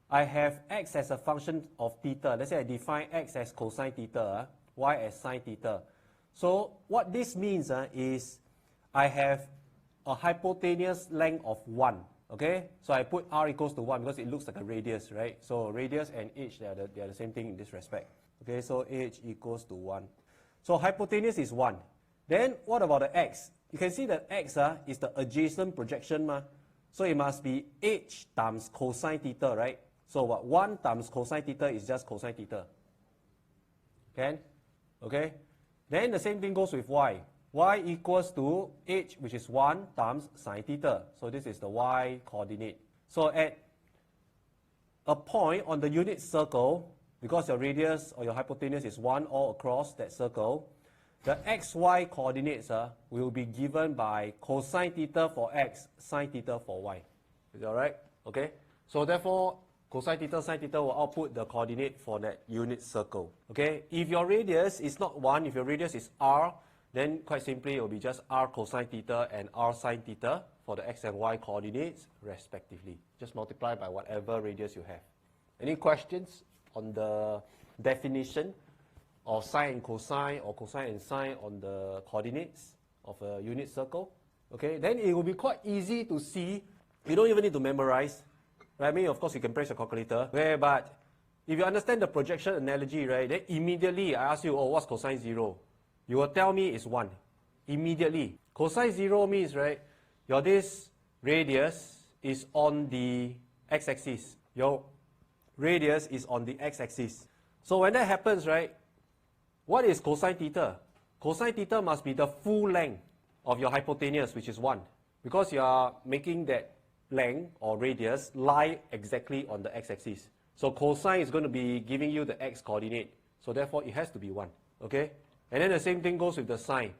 I have x as a function of theta, let's say I define x as cosine theta, y as sine theta. So what this means is I have a hypotenuse length of 1. Okay, so I put r equals to 1 because it looks like a radius, right? So radius and h, they are the same thing in this respect. Okay, so h equals to 1. So hypotenuse is 1. Then what about the x? You can see that x is the adjacent projection. So it must be h times cosine theta, right? So what? 1 times cosine theta is just cosine theta. Can? Okay? Then the same thing goes with y. Y equals to h, which is 1 times sine theta. So this is the y coordinate. So at a point on the unit circle, because your radius or your hypotenuse is 1 all across that circle, the xy coordinates will be given by cosine theta for x, sine theta for y. Is that alright? Okay? So therefore, cosine theta, sine theta will output the coordinate for that unit circle. Okay? If your radius is not 1, if your radius is r, then quite simply it will be just r cosine theta and r sine theta for the x and y coordinates respectively. Just multiply by whatever radius you have. Any questions on the definition of sine and cosine or cosine and sine on the coordinates of a unit circle? Okay, then it will be quite easy to see. You don't even need to memorize. Right? I mean, of course, you can press your calculator. Okay, but if you understand the projection analogy, right, then immediately I ask you, oh, what's cosine 0? You will tell me it's 1. Immediately. Cosine 0 means, right, your this radius is on the x-axis. Your radius is on the x-axis. So when that happens, right, what is cosine theta? Cosine theta must be the full length of your hypotenuse, which is 1. Because you are making that length or radius lie exactly on the x-axis. So cosine is going to be giving you the x coordinate. So therefore, it has to be 1. Okay? And then the same thing goes with the sine.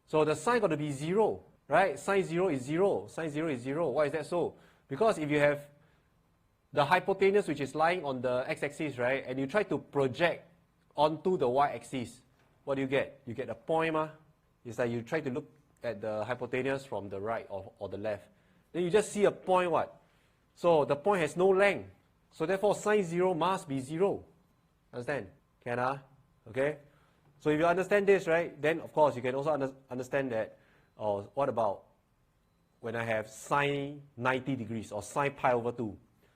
So the sine got to be 0. Right? Sine 0 is 0. Sine 0 is 0. Why is that so? Because if you have the hypotenuse which is lying on the x-axis, right, and you try to project onto the y-axis, what do you get? You get a point, It's like you try to look at the hypotenuse from the right or the left. Then you just see a point, what? So the point has no length. So therefore, sine 0 must be 0. Understand? Can Okay? So if you understand this, right, then of course you can also understand that, oh, what about when I have sine 90 degrees or sine pi over 2?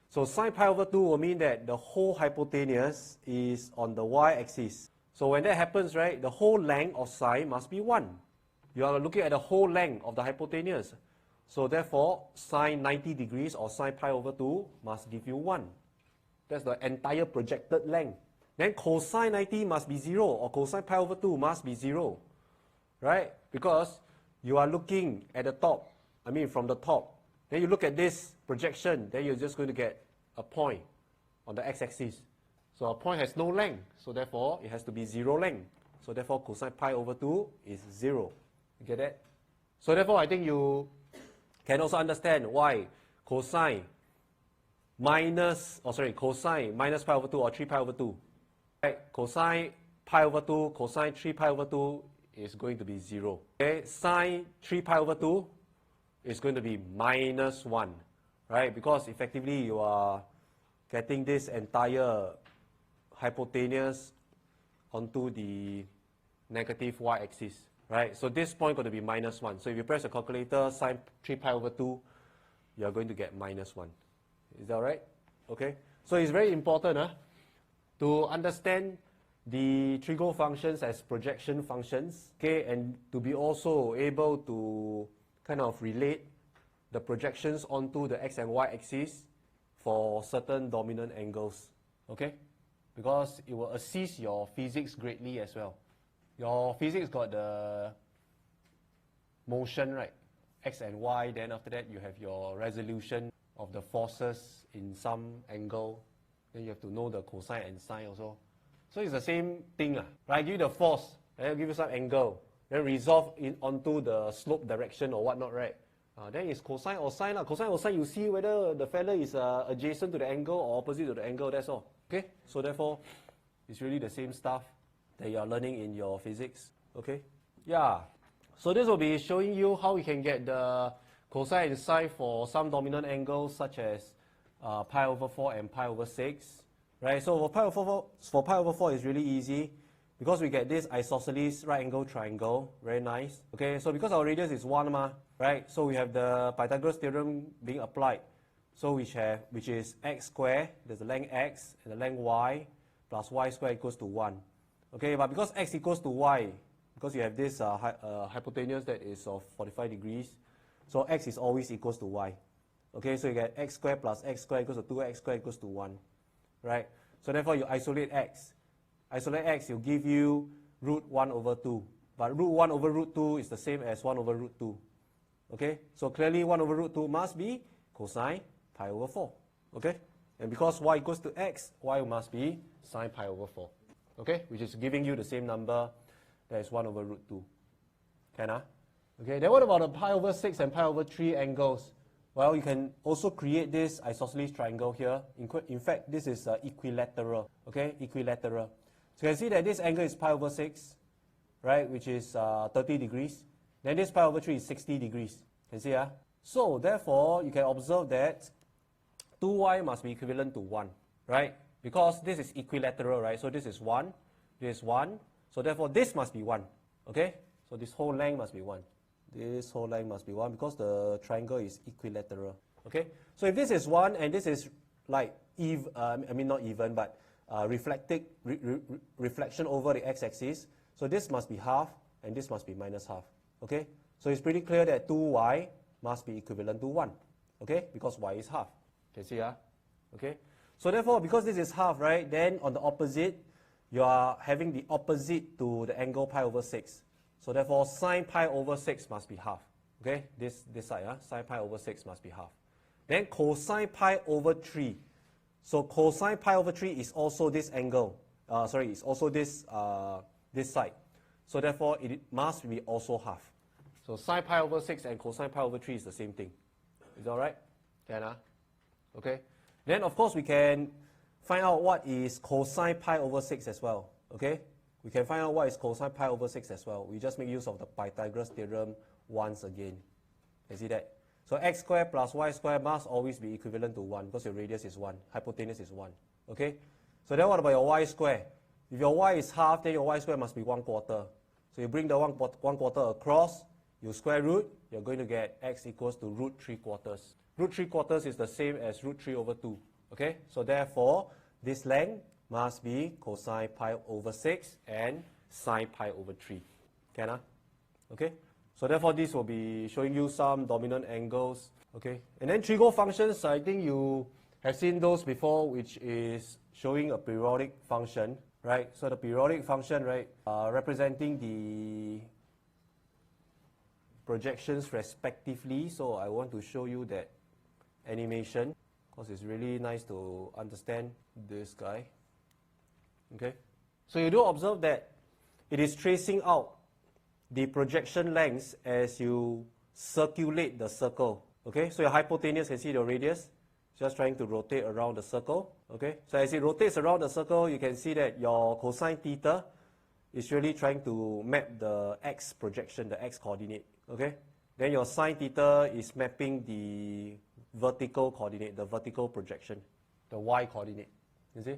So sine pi over 2 will mean that the whole hypotenuse is on the y-axis. So when that happens, right, the whole length of sine must be 1. You are looking at the whole length of the hypotenuse. So therefore, sine 90 degrees or sine pi over 2 must give you 1. That's the entire projected length. Then cosine 90 must be 0 or cosine pi over 2 must be 0. Right? Because you are looking at the top, from the top. Then you look at this projection, then you're just going to get a point on the x-axis. So a point has no length, so therefore it has to be 0 length. So therefore cosine pi over 2 is 0. You get that? So therefore I think you can also understand why cosine minus pi over 2 or 3 pi over 2. Right? Cosine pi over 2, cosine 3 pi over 2 is going to be 0. Okay? Sine 3 pi over 2 is going to be minus 1, right? Because effectively you are getting this entire hypotenuse onto the negative y-axis, right? So this point going to be minus 1. So if you press the calculator, sine 3 pi over 2, you are going to get minus 1. Is that right? Okay. So it's very important to understand the trigo functions as projection functions, okay, and to be also able to kind of relate the projections onto the x and y axis for certain dominant angles, okay? Because it will assist your physics greatly as well. Your physics got the motion, right? X and y, then after that you have your resolution of the forces in some angle. Then you have to know the cosine and sine also. So it's the same thing, right? I give you the force, then I'll give you some angle. Then resolve onto the slope direction or whatnot, right? Then it's cosine or sine. Cosine or sine, you see whether the fella is adjacent to the angle or opposite to the angle, that's all. Okay? So therefore, it's really the same stuff that you are learning in your physics. Okay? Yeah. So this will be showing you how you can get the cosine and sine for some dominant angles such as pi over 4 and pi over 6. Right? So for pi over 4 is really easy. Because we get this isosceles right angle triangle, very nice. Okay, so because our radius is 1, right? So we have the Pythagoras theorem being applied. So which is x squared, there's the length x, and the length y, plus y squared equals to 1. Okay, but because x equals to y, because you have this hypotenuse that is of 45 degrees, so x is always equals to y. Okay, so you get x squared plus x squared equals to 2x squared equals to 1. Right? So therefore you isolate x. Isolate x, will give you root 1 over 2. But root 1 over root 2 is the same as 1 over root 2. Okay? So clearly 1 over root 2 must be cosine pi over 4. Okay? And because y equals to x, y must be sine pi over 4. Okay, which is giving you the same number, that is 1 over root 2. Can I? Okay, then what about the pi over 6 and pi over 3 angles? Well, you can also create this isosceles triangle here. In fact, this is equilateral. Okay, equilateral. So you can see that this angle is pi over 6, right, which is 30 degrees. Then this pi over 3 is 60 degrees. Can you see? So therefore, you can observe that 2y must be equivalent to 1, right? Because this is equilateral, right? So this is 1, this is 1. So therefore, this must be 1, okay? So this whole length must be 1. This whole length must be 1 because the triangle is equilateral, okay? So if this is 1 and this is like, not even, but reflection over the x-axis, so this must be half and this must be minus half, okay? So it's pretty clear that 2y must be equivalent to 1, okay? Because y is half. Can you see, okay? So therefore, because this is half, right, then on the opposite, you are having the opposite to the angle pi over 6. So therefore, sine pi over 6 must be half, okay? This side, sine pi over 6 must be half. Then cosine pi over 3. So cosine pi over 3 is also this angle. It's also this side. So therefore, it must be also half. So sine pi over 6 and cosine pi over 3 is the same thing. Is that all right? Can okay? Then, of course, we can find out what is cosine pi over 6 as well, okay? We can find out what is cosine pi over 6 as well. We just make use of the Pythagoras theorem once again. You see that? So x squared plus y squared must always be equivalent to 1 because your radius is 1, hypotenuse is 1, okay? So then what about your y squared? If your y is half, then your y squared must be 1/4. So you bring the 1/4 across, you square root, you're going to get x equals to root 3/4. Root 3/4 is the same as root 3 over 2. Okay? So therefore, this length must be cosine pi over 6 and sine pi over 3. Can I? Okay? So therefore, this will be showing you some dominant angles. Okay? And then trigo functions, I think you have seen those before, which is showing a periodic function, right? So the periodic function, right, representing the projections respectively. So I want to show you that animation because it's really nice to understand this guy. Okay, so you do observe that it is tracing out the projection lengths as you circulate the circle. Okay, so your hypotenuse, can see the radius, just trying to rotate around the circle. Okay, so as it rotates around the circle, you can see that your cosine theta is really trying to map the x projection, the x coordinate. Okay, then your sine theta is mapping the vertical coordinate, the vertical projection, the y coordinate. You see?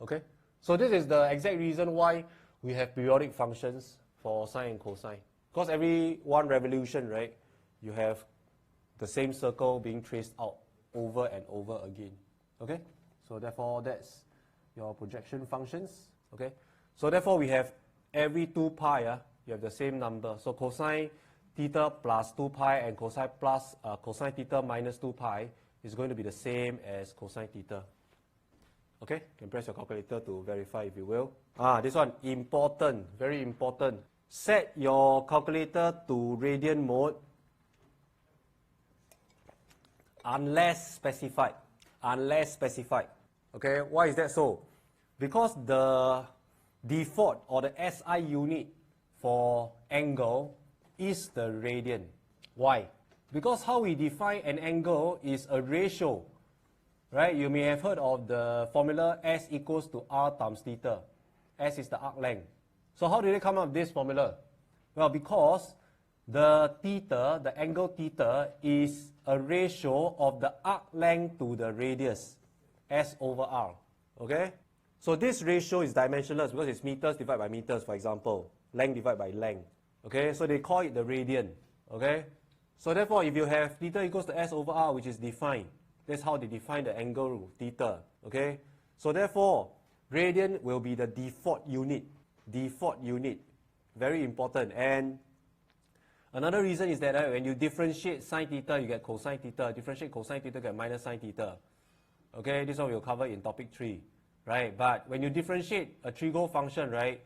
Okay, so this is the exact reason why we have periodic functions for sine and cosine. Because every one revolution, right, you have the same circle being traced out over and over again. Okay, so therefore that's your projection functions. Okay, so therefore we have every 2 pi, you have the same number. So cosine theta plus 2 pi and cosine theta minus 2 pi is going to be the same as cosine theta. Okay, you can press your calculator to verify if you will. This one, important, very important. Set your calculator to radian mode unless specified. Unless specified. Okay, why is that so? Because the default or the SI unit for angle is the radian. Why? Because how we define an angle is a ratio. Right? You may have heard of the formula S equals to R times theta. S is the arc length. So how did they come up with this formula? Well, because the theta, the angle theta, is a ratio of the arc length to the radius, S over R. Okay? So this ratio is dimensionless because it's meters divided by meters, for example. Length divided by length. Okay? So they call it the radian. Okay? So therefore, if you have theta equals to S over R, which is defined, that's how they define the angle theta. Okay? So therefore, radian will be the default unit. Default unit. Very important. And another reason is that when you differentiate sine theta, you get cosine theta. Differentiate cosine theta, you get minus sine theta. Okay? This one we'll cover in topic 3. Right? But when you differentiate a trigo function, right,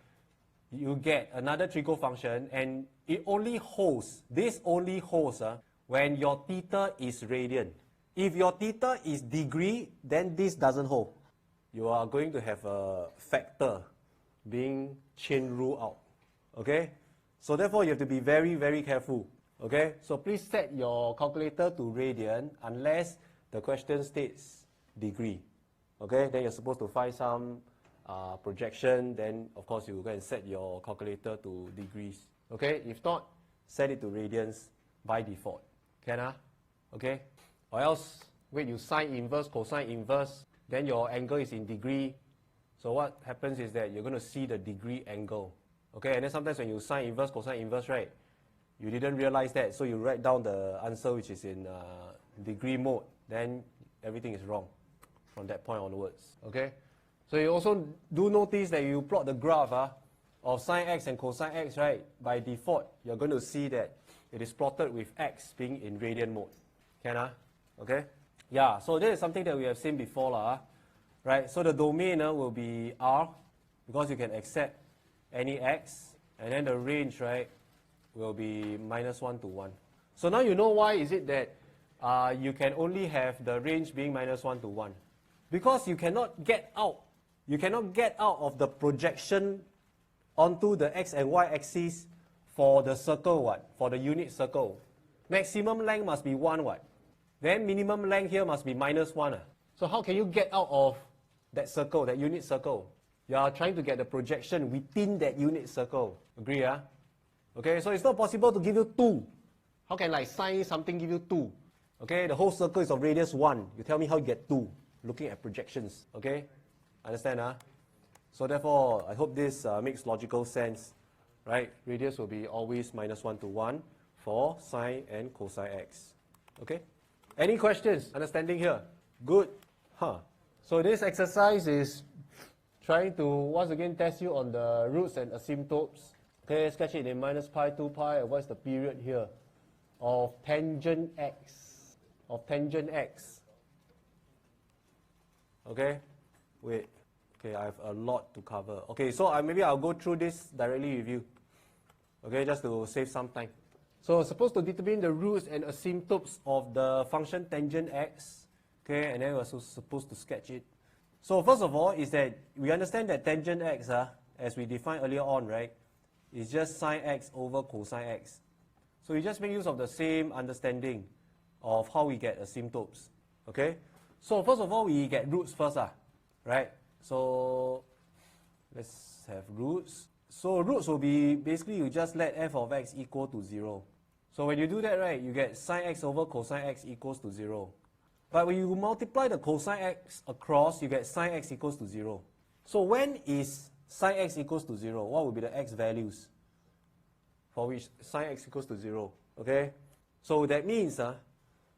you get another trigo function, and it only holds, this only holds when your theta is radian. If your theta is degree, then this doesn't hold. You are going to have a factor being chain rule out. Okay? So therefore, you have to be very, very careful. Okay? So please set your calculator to radian unless the question states degree. Okay? Then you're supposed to find some projection. Then, of course, you go and set your calculator to degrees. Okay? If not, set it to radians by default. Can I? Okay? Or else, wait, you sine inverse, cosine inverse, then your angle is in degree. So what happens is that you're going to see the degree angle. Okay? And then sometimes when you sine inverse, cosine inverse, right, you didn't realize that, so you write down the answer which is in degree mode, then everything is wrong from that point onwards. Okay? So you also do notice that you plot the graph of sine x and cosine x, right? By default, you're going to see that it is plotted with x being in radian mode. Can I? Okay? Yeah, so this is something that we have seen before, right? So the domain will be R, because you can accept any x, and then the range, right, will be -1 to 1. So now you know why is it that you can only have the range being -1 to 1. Because you cannot get out of the projection onto the x and y axis for the circle, what? For the unit circle. Maximum length must be 1, what? Then minimum length here must be -1. So how can you get out of that circle, that unit circle? You are trying to get the projection within that unit circle. Agree, Okay, so it's not possible to give you 2. How can like sine something give you 2? Okay, the whole circle is of radius 1. You tell me how you get 2, looking at projections. Okay, understand, So therefore, I hope this makes logical sense, right? Radius will be always -1 to 1 for sine and cosine x. Okay? Any questions? Understanding here? Good. So this exercise is trying to once again test you on the roots and asymptotes. Okay, sketch it in -pi, 2pi, and what's the period here of tangent x? Okay? Wait. Okay, I have a lot to cover. Okay, so maybe I'll go through this directly with you. Okay, just to save some time. So supposed to determine the roots and asymptotes of the function tangent x. Okay, and then we're supposed to sketch it. So first of all is that we understand that tangent x, as we defined earlier on, right, is just sine x over cosine x. So we just make use of the same understanding of how we get asymptotes. Okay? So first of all, we get roots first, right? So let's have roots. So roots will be, basically you just let f of x equal to 0. So when you do that, right, you get sine x over cosine x equals to 0. But when you multiply the cosine x across, you get sine x equals to 0. So when is sine x equals to 0? What will be the x values for which sine x equals to 0? Okay? So that means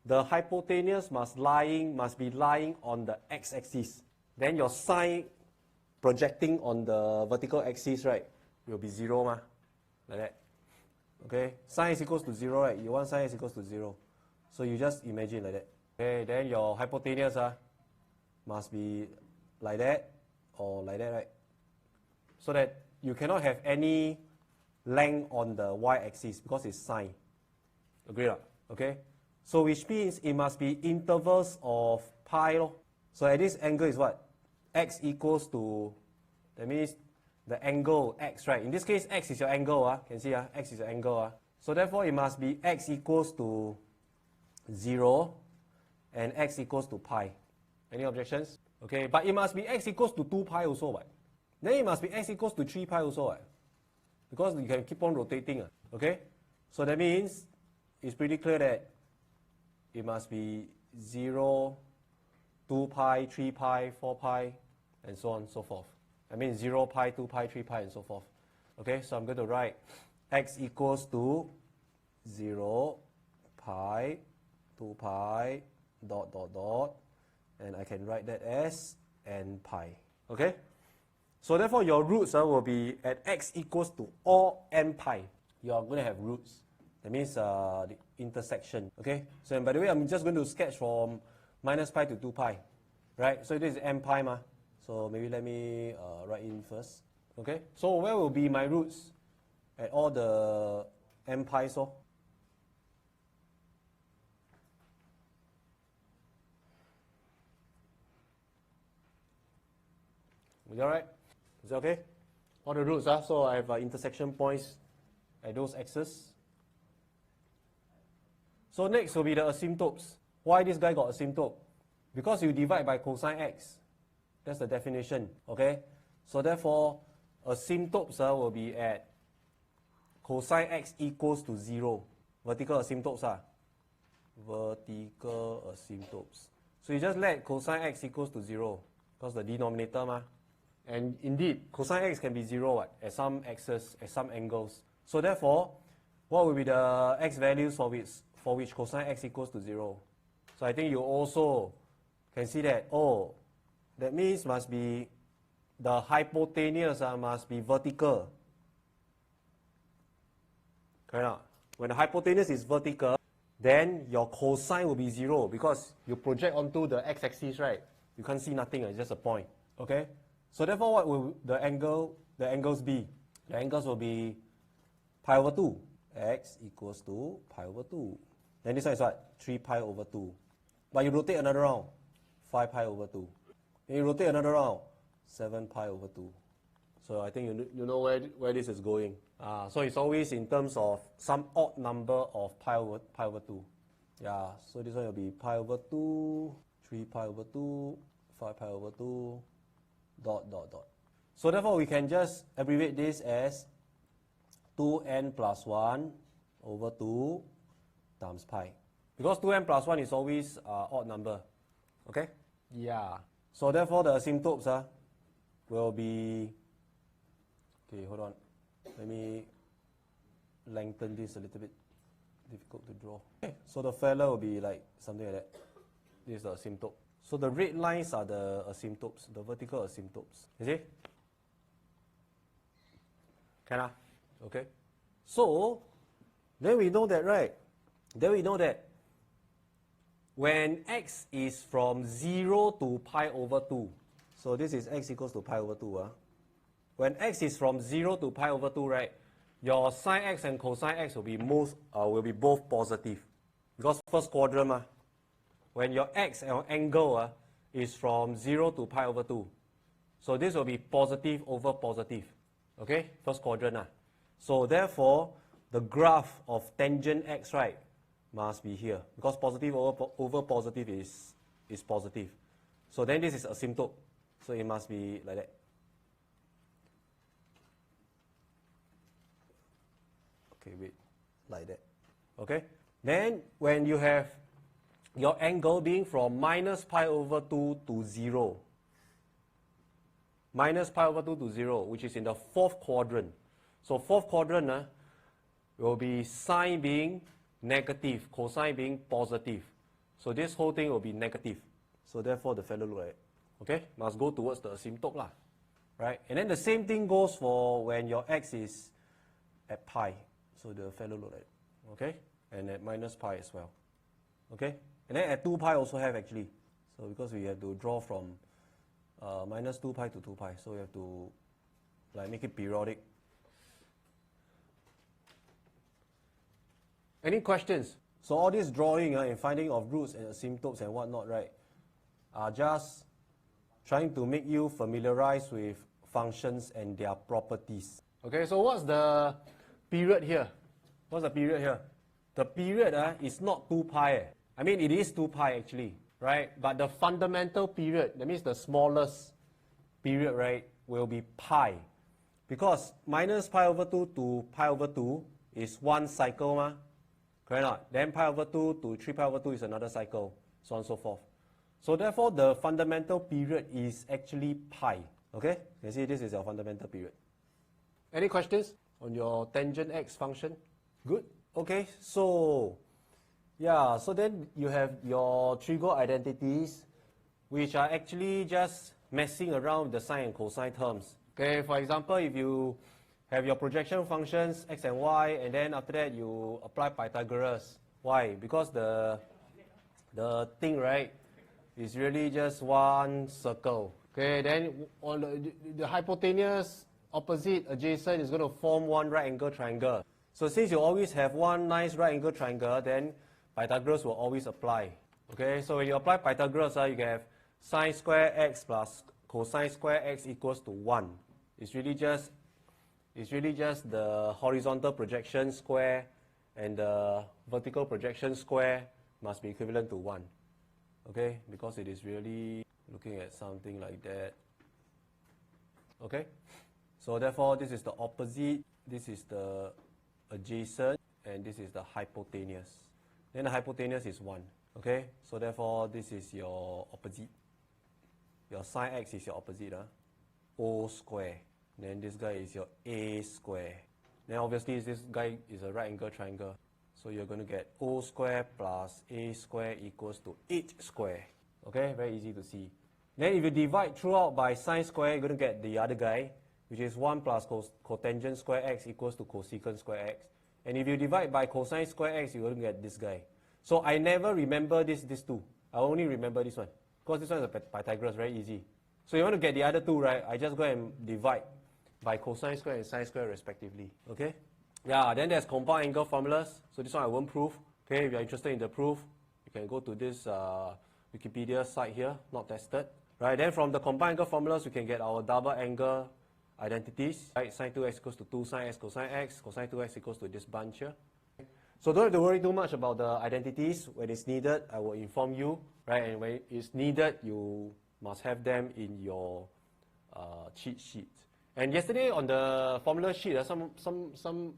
the hypotenuse must be lying on the x-axis. Then your sine projecting on the vertical axis, right, will be 0, like that. Okay? Sine is equals to 0, right? You want sine is equals to 0. So you just imagine like that. Okay, then your hypotenuse must be like that or like that, right? So that you cannot have any length on the y-axis because it's sine. Agree? Okay? So which means it must be intervals of pi. So at this angle is what? X equals to, that means the angle x, right? In this case, x is your angle. Can see, x is your angle. So therefore, it must be x equals to 0 and x equals to pi. Any objections? Okay, but it must be x equals to 2 pi also, right? Then it must be x equals to 3 pi also, right? Because you can keep on rotating. Okay? So that means it's pretty clear that it must be 0, 2 pi, 3 pi, 4 pi, and so on and so forth. I mean 0 pi, 2 pi, 3 pi, and so forth. Okay, so I'm going to write x equals to 0, pi, 2 pi, dot, dot, dot, and I can write that as n pi. Okay? So therefore your roots will be at x equals to all n pi. You are going to have roots. That means the intersection. Okay? So and by the way, I'm just going to sketch from -pi to 2 pi. Right? So this is n pi ma. So maybe let me write in first. Okay? So where will be my roots? At all the n pi, so? Is that right? Is that okay? All the roots, so I have intersection points at those axes. So next will be the asymptotes. Why this guy got asymptote? Because you divide by cosine x. That's the definition, okay? So therefore, asymptotes will be at cosine x equals to 0. Vertical asymptotes. Vertical asymptotes. So you just let cosine x equals to 0, because the denominator ma. And indeed, cosine x can be 0 at some axes, at some angles. So therefore, what will be the x values for which cosine x equals to 0? So I think you also can see that, oh, that means must be the hypotenuse must be vertical. Correct? When the hypotenuse is vertical, then your cosine will be 0 because you project onto the x-axis, right? You can't see nothing, it's just a point. Okay? So therefore, what will the angles be? The angles will be pi over 2. X equals to pi over 2. Then this one is what? 3 pi over 2. But you rotate another round, 5 pi over 2. Then you rotate another round, 7 pi over 2. So I think you know where this is going. So it's always in terms of some odd number of pi over 2. Yeah, so this one will be pi over 2, 3 pi over 2, 5 pi over 2, ... So therefore we can just abbreviate this as 2n plus 1 over 2 times pi. Because 2n plus 1 is always odd number. Okay? Yeah. So therefore the asymptotes will be... Okay, hold on. Let me lengthen this a little bit. Difficult to draw. Okay, so the feller will be like something like that. This is the asymptote. So the red lines are the asymptotes, the vertical asymptotes. You see? Can okay. So then we know that, right? Then we know that when x is from 0 to pi over 2, so this is x equals to pi over 2. When x is from 0 to pi over 2, right, your sine x and cosine x will be both positive. Because first quadrant, when your x angle is from 0 to pi over 2, so this will be positive over positive. Okay, first quadrant. So therefore, the graph of tangent x, right, must be here. Because positive over positive is positive. So then this is asymptote. So it must be like that. Okay, wait, like that. Okay, then when you have your angle being from minus pi over 2 to 0, minus pi over 2 to 0, which is in the fourth quadrant. So fourth quadrant will be sine being negative, cosine being positive. So this whole thing will be negative. So therefore the fellow look like that. Okay, must go towards the asymptote, right? And then the same thing goes for when your x is at pi. So the fellow look like that. Okay, and at minus pi as well. Okay, and then at 2 pi also have actually. So because we have to draw from minus 2 pi to 2 pi, so we have to like make it periodic. Any questions? So all this drawing and finding of roots and asymptotes and whatnot, right, are just trying to make you familiarize with functions and their properties. Okay, so what's the period here? What's the period here? The period is not 2 pi. I mean, it is 2 pi actually, right? But the fundamental period, that means the smallest period, right, will be pi. Because minus pi over 2 to pi over 2 is one cycle, correct or not? Then pi over 2 to 3 pi over 2 is another cycle, so on and so forth. So therefore, the fundamental period is actually pi. Okay? You see, this is your fundamental period. Any questions on your tangent x function? Good. Okay, so yeah, so then you have your trigo identities, which are actually just messing around with the sine and cosine terms. Okay, for example, if you have your projection functions x and y, and then after that you apply Pythagoras. Why? Because the thing, right, is really just one circle. Okay, then on the hypotenuse opposite adjacent is going to form one right angle triangle. So since you always have one nice right angle triangle, then Pythagoras will always apply. Okay, so when you apply Pythagoras, you can have sine square x plus cosine square x equals to 1. It's really just the horizontal projection square and the vertical projection square must be equivalent to 1. Okay, because it is really looking at something like that. Okay, so therefore this is the opposite, this is the adjacent, and this is the hypotenuse. Then the hypotenuse is 1. Okay, so therefore this is your opposite. Your sine x is your opposite, O square. Then this guy is your A square. Then obviously this guy is a right angle triangle. So you're going to get O square plus A square equals to H square. Okay, very easy to see. Then if you divide throughout by sine square, you're going to get the other guy, which is 1 plus cotangent square x equals to cosecant square x. And if you divide by cosine square x, you're going to get this guy. So I never remember these two. I only remember this one. Because this one is a Pythagoras, very easy. So you want to get the other two, right? I just go and divide by cosine square and sine square respectively. Okay? Yeah, then there's compound angle formulas. So this one I won't prove. Okay, if you're interested in the proof, you can go to this Wikipedia site here, not tested. Right, then from the compound angle formulas, we can get our double angle identities. Right, sine 2x equals to 2 sine x cosine x, cosine 2x equals to this bunch here. So don't have to worry too much about the identities. When it's needed, I will inform you. Right, and when it's needed, you must have them in your cheat sheet. And yesterday on the formula sheet, some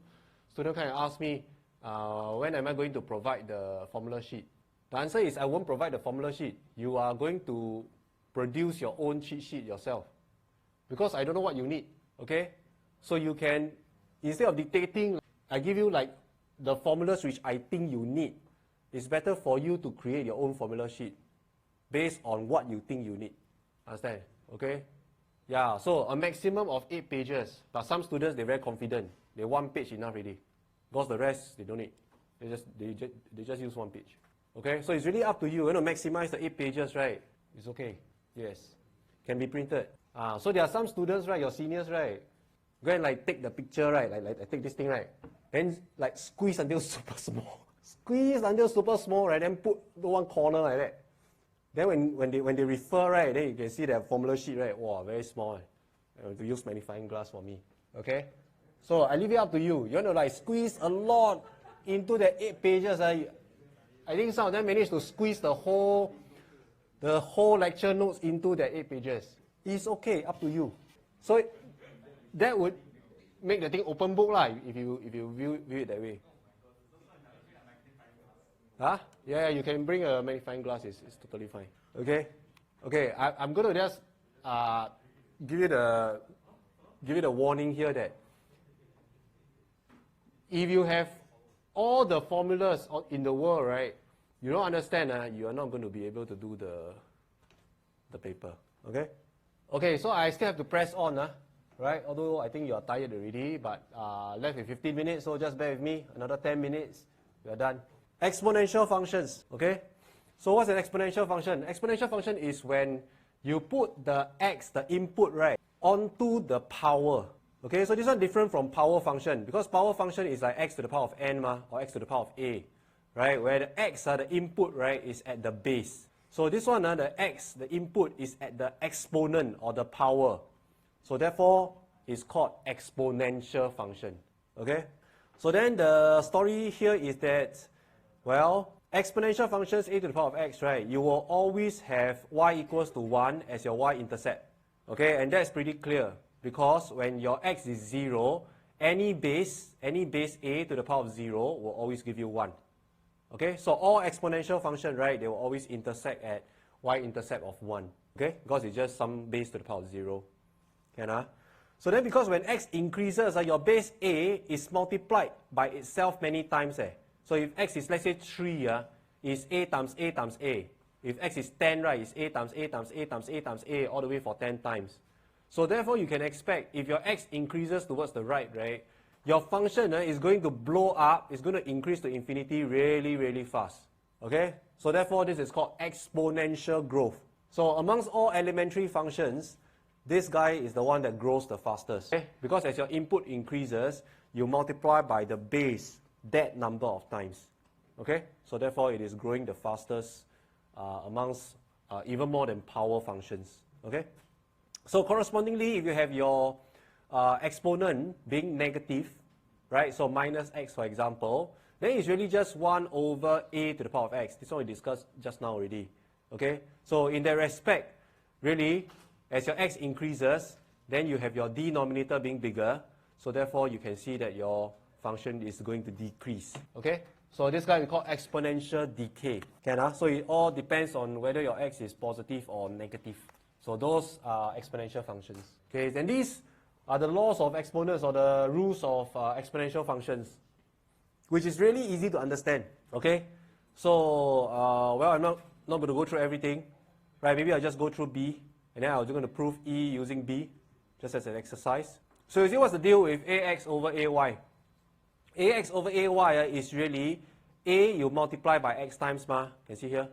student kind of asked me, when am I going to provide the formula sheet? The answer is I won't provide the formula sheet. You are going to produce your own cheat sheet yourself. Because I don't know what you need, okay? So you can, instead of dictating, I give you like the formulas which I think you need. It's better for you to create your own formula sheet based on what you think you need. Understand? Okay? Yeah, so a maximum of 8 pages. But some students, they're very confident. They 1 page enough already. Because the rest, they don't need. They just use 1 page. Okay? So it's really up to you. You want to maximize the 8 pages, right? It's okay. Yes. Can be printed. So there are some students, right, your seniors, right, go and like take the picture, right, like I take this thing, right, then like squeeze until super small. Squeeze until super small, right, then put the one corner like that. Then when they refer, right, then you can see their formula sheet, right, wow, very small. I have to use magnifying glass for me. Okay? So I leave it up to you. You want to like squeeze a lot into the 8 pages. I think some of them managed to squeeze the whole lecture notes into the 8 pages. It's okay, up to you. So that would make the thing open book lah, if you view it that way. Huh? Yeah, you can bring a magnifying glass. It's totally fine. Okay. Okay. I'm going to just give you the warning here that if you have all the formulas in the world, right, you don't understand, you are not going to be able to do the paper. Okay? Okay, so I still have to press on, right? Although I think you are tired already, but left with 15 minutes, so just bear with me. Another 10 minutes, we are done. Exponential functions, okay? So what's an exponential function? Exponential function is when you put the x, the input, right, onto the power. Okay, so this one different from power function, because power function is like x to the power of n, or x to the power of a, right? Where the x, the input, right, is at the base. So this one, the x, the input, is at the exponent or the power. So therefore, it's called exponential function. Okay? So then the story here is that, well, exponential functions a to the power of x, right? You will always have y equals to 1 as your y-intercept. Okay? And that's pretty clear. Because when your x is 0, any base a to the power of 0 will always give you 1. Okay, so all exponential function, right, they will always intersect at y-intercept of 1. Okay, because it's just some base to the power of 0. Can, So then because when x increases, your base a is multiplied by itself many times. So if x is, let's say, 3, is a times a times a. If x is 10, right, it's a times a times a times a times a all the way for 10 times. So therefore, you can expect, if your x increases towards the right, your function is going to blow up, it's going to increase to infinity really, really fast. Okay? So therefore, this is called exponential growth. So amongst all elementary functions, this guy is the one that grows the fastest. Okay? Because as your input increases, you multiply by the base that number of times. Okay? So therefore, it is growing the fastest amongst even more than power functions. Okay? So correspondingly, if you have your exponent being negative, right, so minus x for example, then it's really just 1 over a to the power of x. This one we discussed just now already. Okay, so in that respect, really, as your x increases, then you have your denominator being bigger, so therefore you can see that your function is going to decrease. Okay, so this guy we call exponential decay. So it all depends on whether your x is positive or negative. So those are exponential functions. Okay, and these are the laws of exponents or the rules of exponential functions, which is really easy to understand. Okay, so well, I'm not going to go through everything, right? Maybe I'll just go through B, and then I'm just going to prove E using B, just as an exercise. So you see what's the deal with AX over AY? AX over AY is really A you multiply by X times ma. Can see here?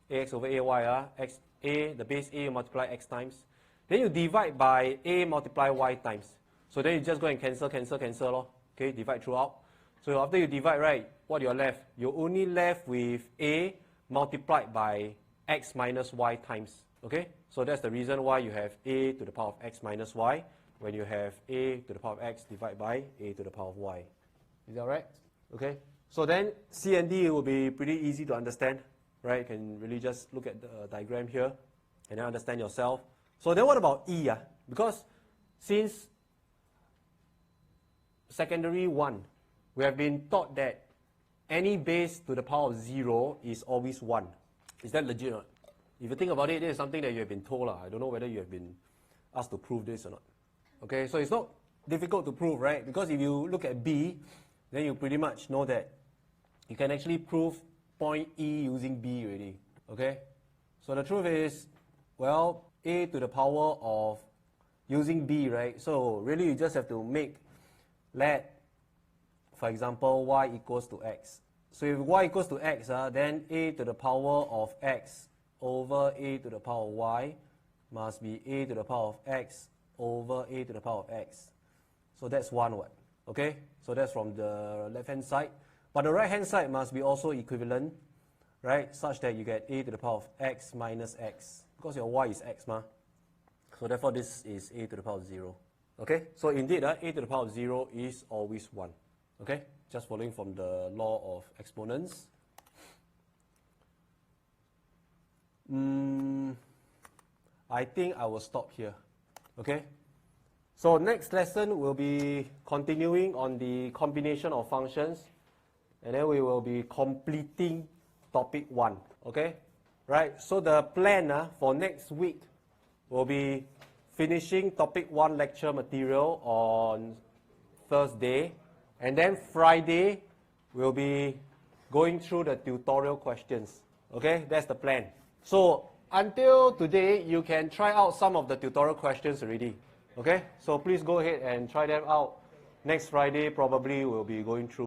AX over AY, X, A, the base A you multiply X times. Then you divide by A multiply Y times. So then you just go and cancel, lor. Okay, divide throughout. So after you divide, right, what you're left? You're only left with A multiplied by X minus Y times. Okay, so that's the reason why you have A to the power of X minus Y when you have A to the power of X divided by A to the power of Y. Is that right? Okay, so then C and D will be pretty easy to understand, right? You can really just look at the diagram here and then understand yourself. So then what about E? Because since secondary 1, we have been taught that any base to the power of 0 is always 1. Is that legit or not? If you think about it, this is something that you have been told. I don't know whether you have been asked to prove this or not. Okay, so it's not difficult to prove, right? Because if you look at B, then you pretty much know that you can actually prove point E using B already. Okay, so the truth is, well, A to the power of using B, right? So really you just have to let, for example, y equals to x. So if y equals to x, then A to the power of x over A to the power of y must be A to the power of x over A to the power of x. So that's one word. Okay, so that's from the left hand side. But the right hand side must be also equivalent, right? Such that you get A to the power of x minus x. Because your y is x, ma. So therefore this is A to the power of 0. Okay, so indeed A to the power of 0 is always 1. Okay, just following from the law of exponents. I think I will stop here. Okay, so next lesson we'll be continuing on the combination of functions, and then we will be completing topic 1. Okay, right, so the plan for next week will be finishing topic 1 lecture material on Thursday, and then Friday we'll be going through the tutorial questions. Okay, that's the plan. So until today, you can try out some of the tutorial questions already. Okay, so please go ahead and try them out. Next Friday probably we'll be going through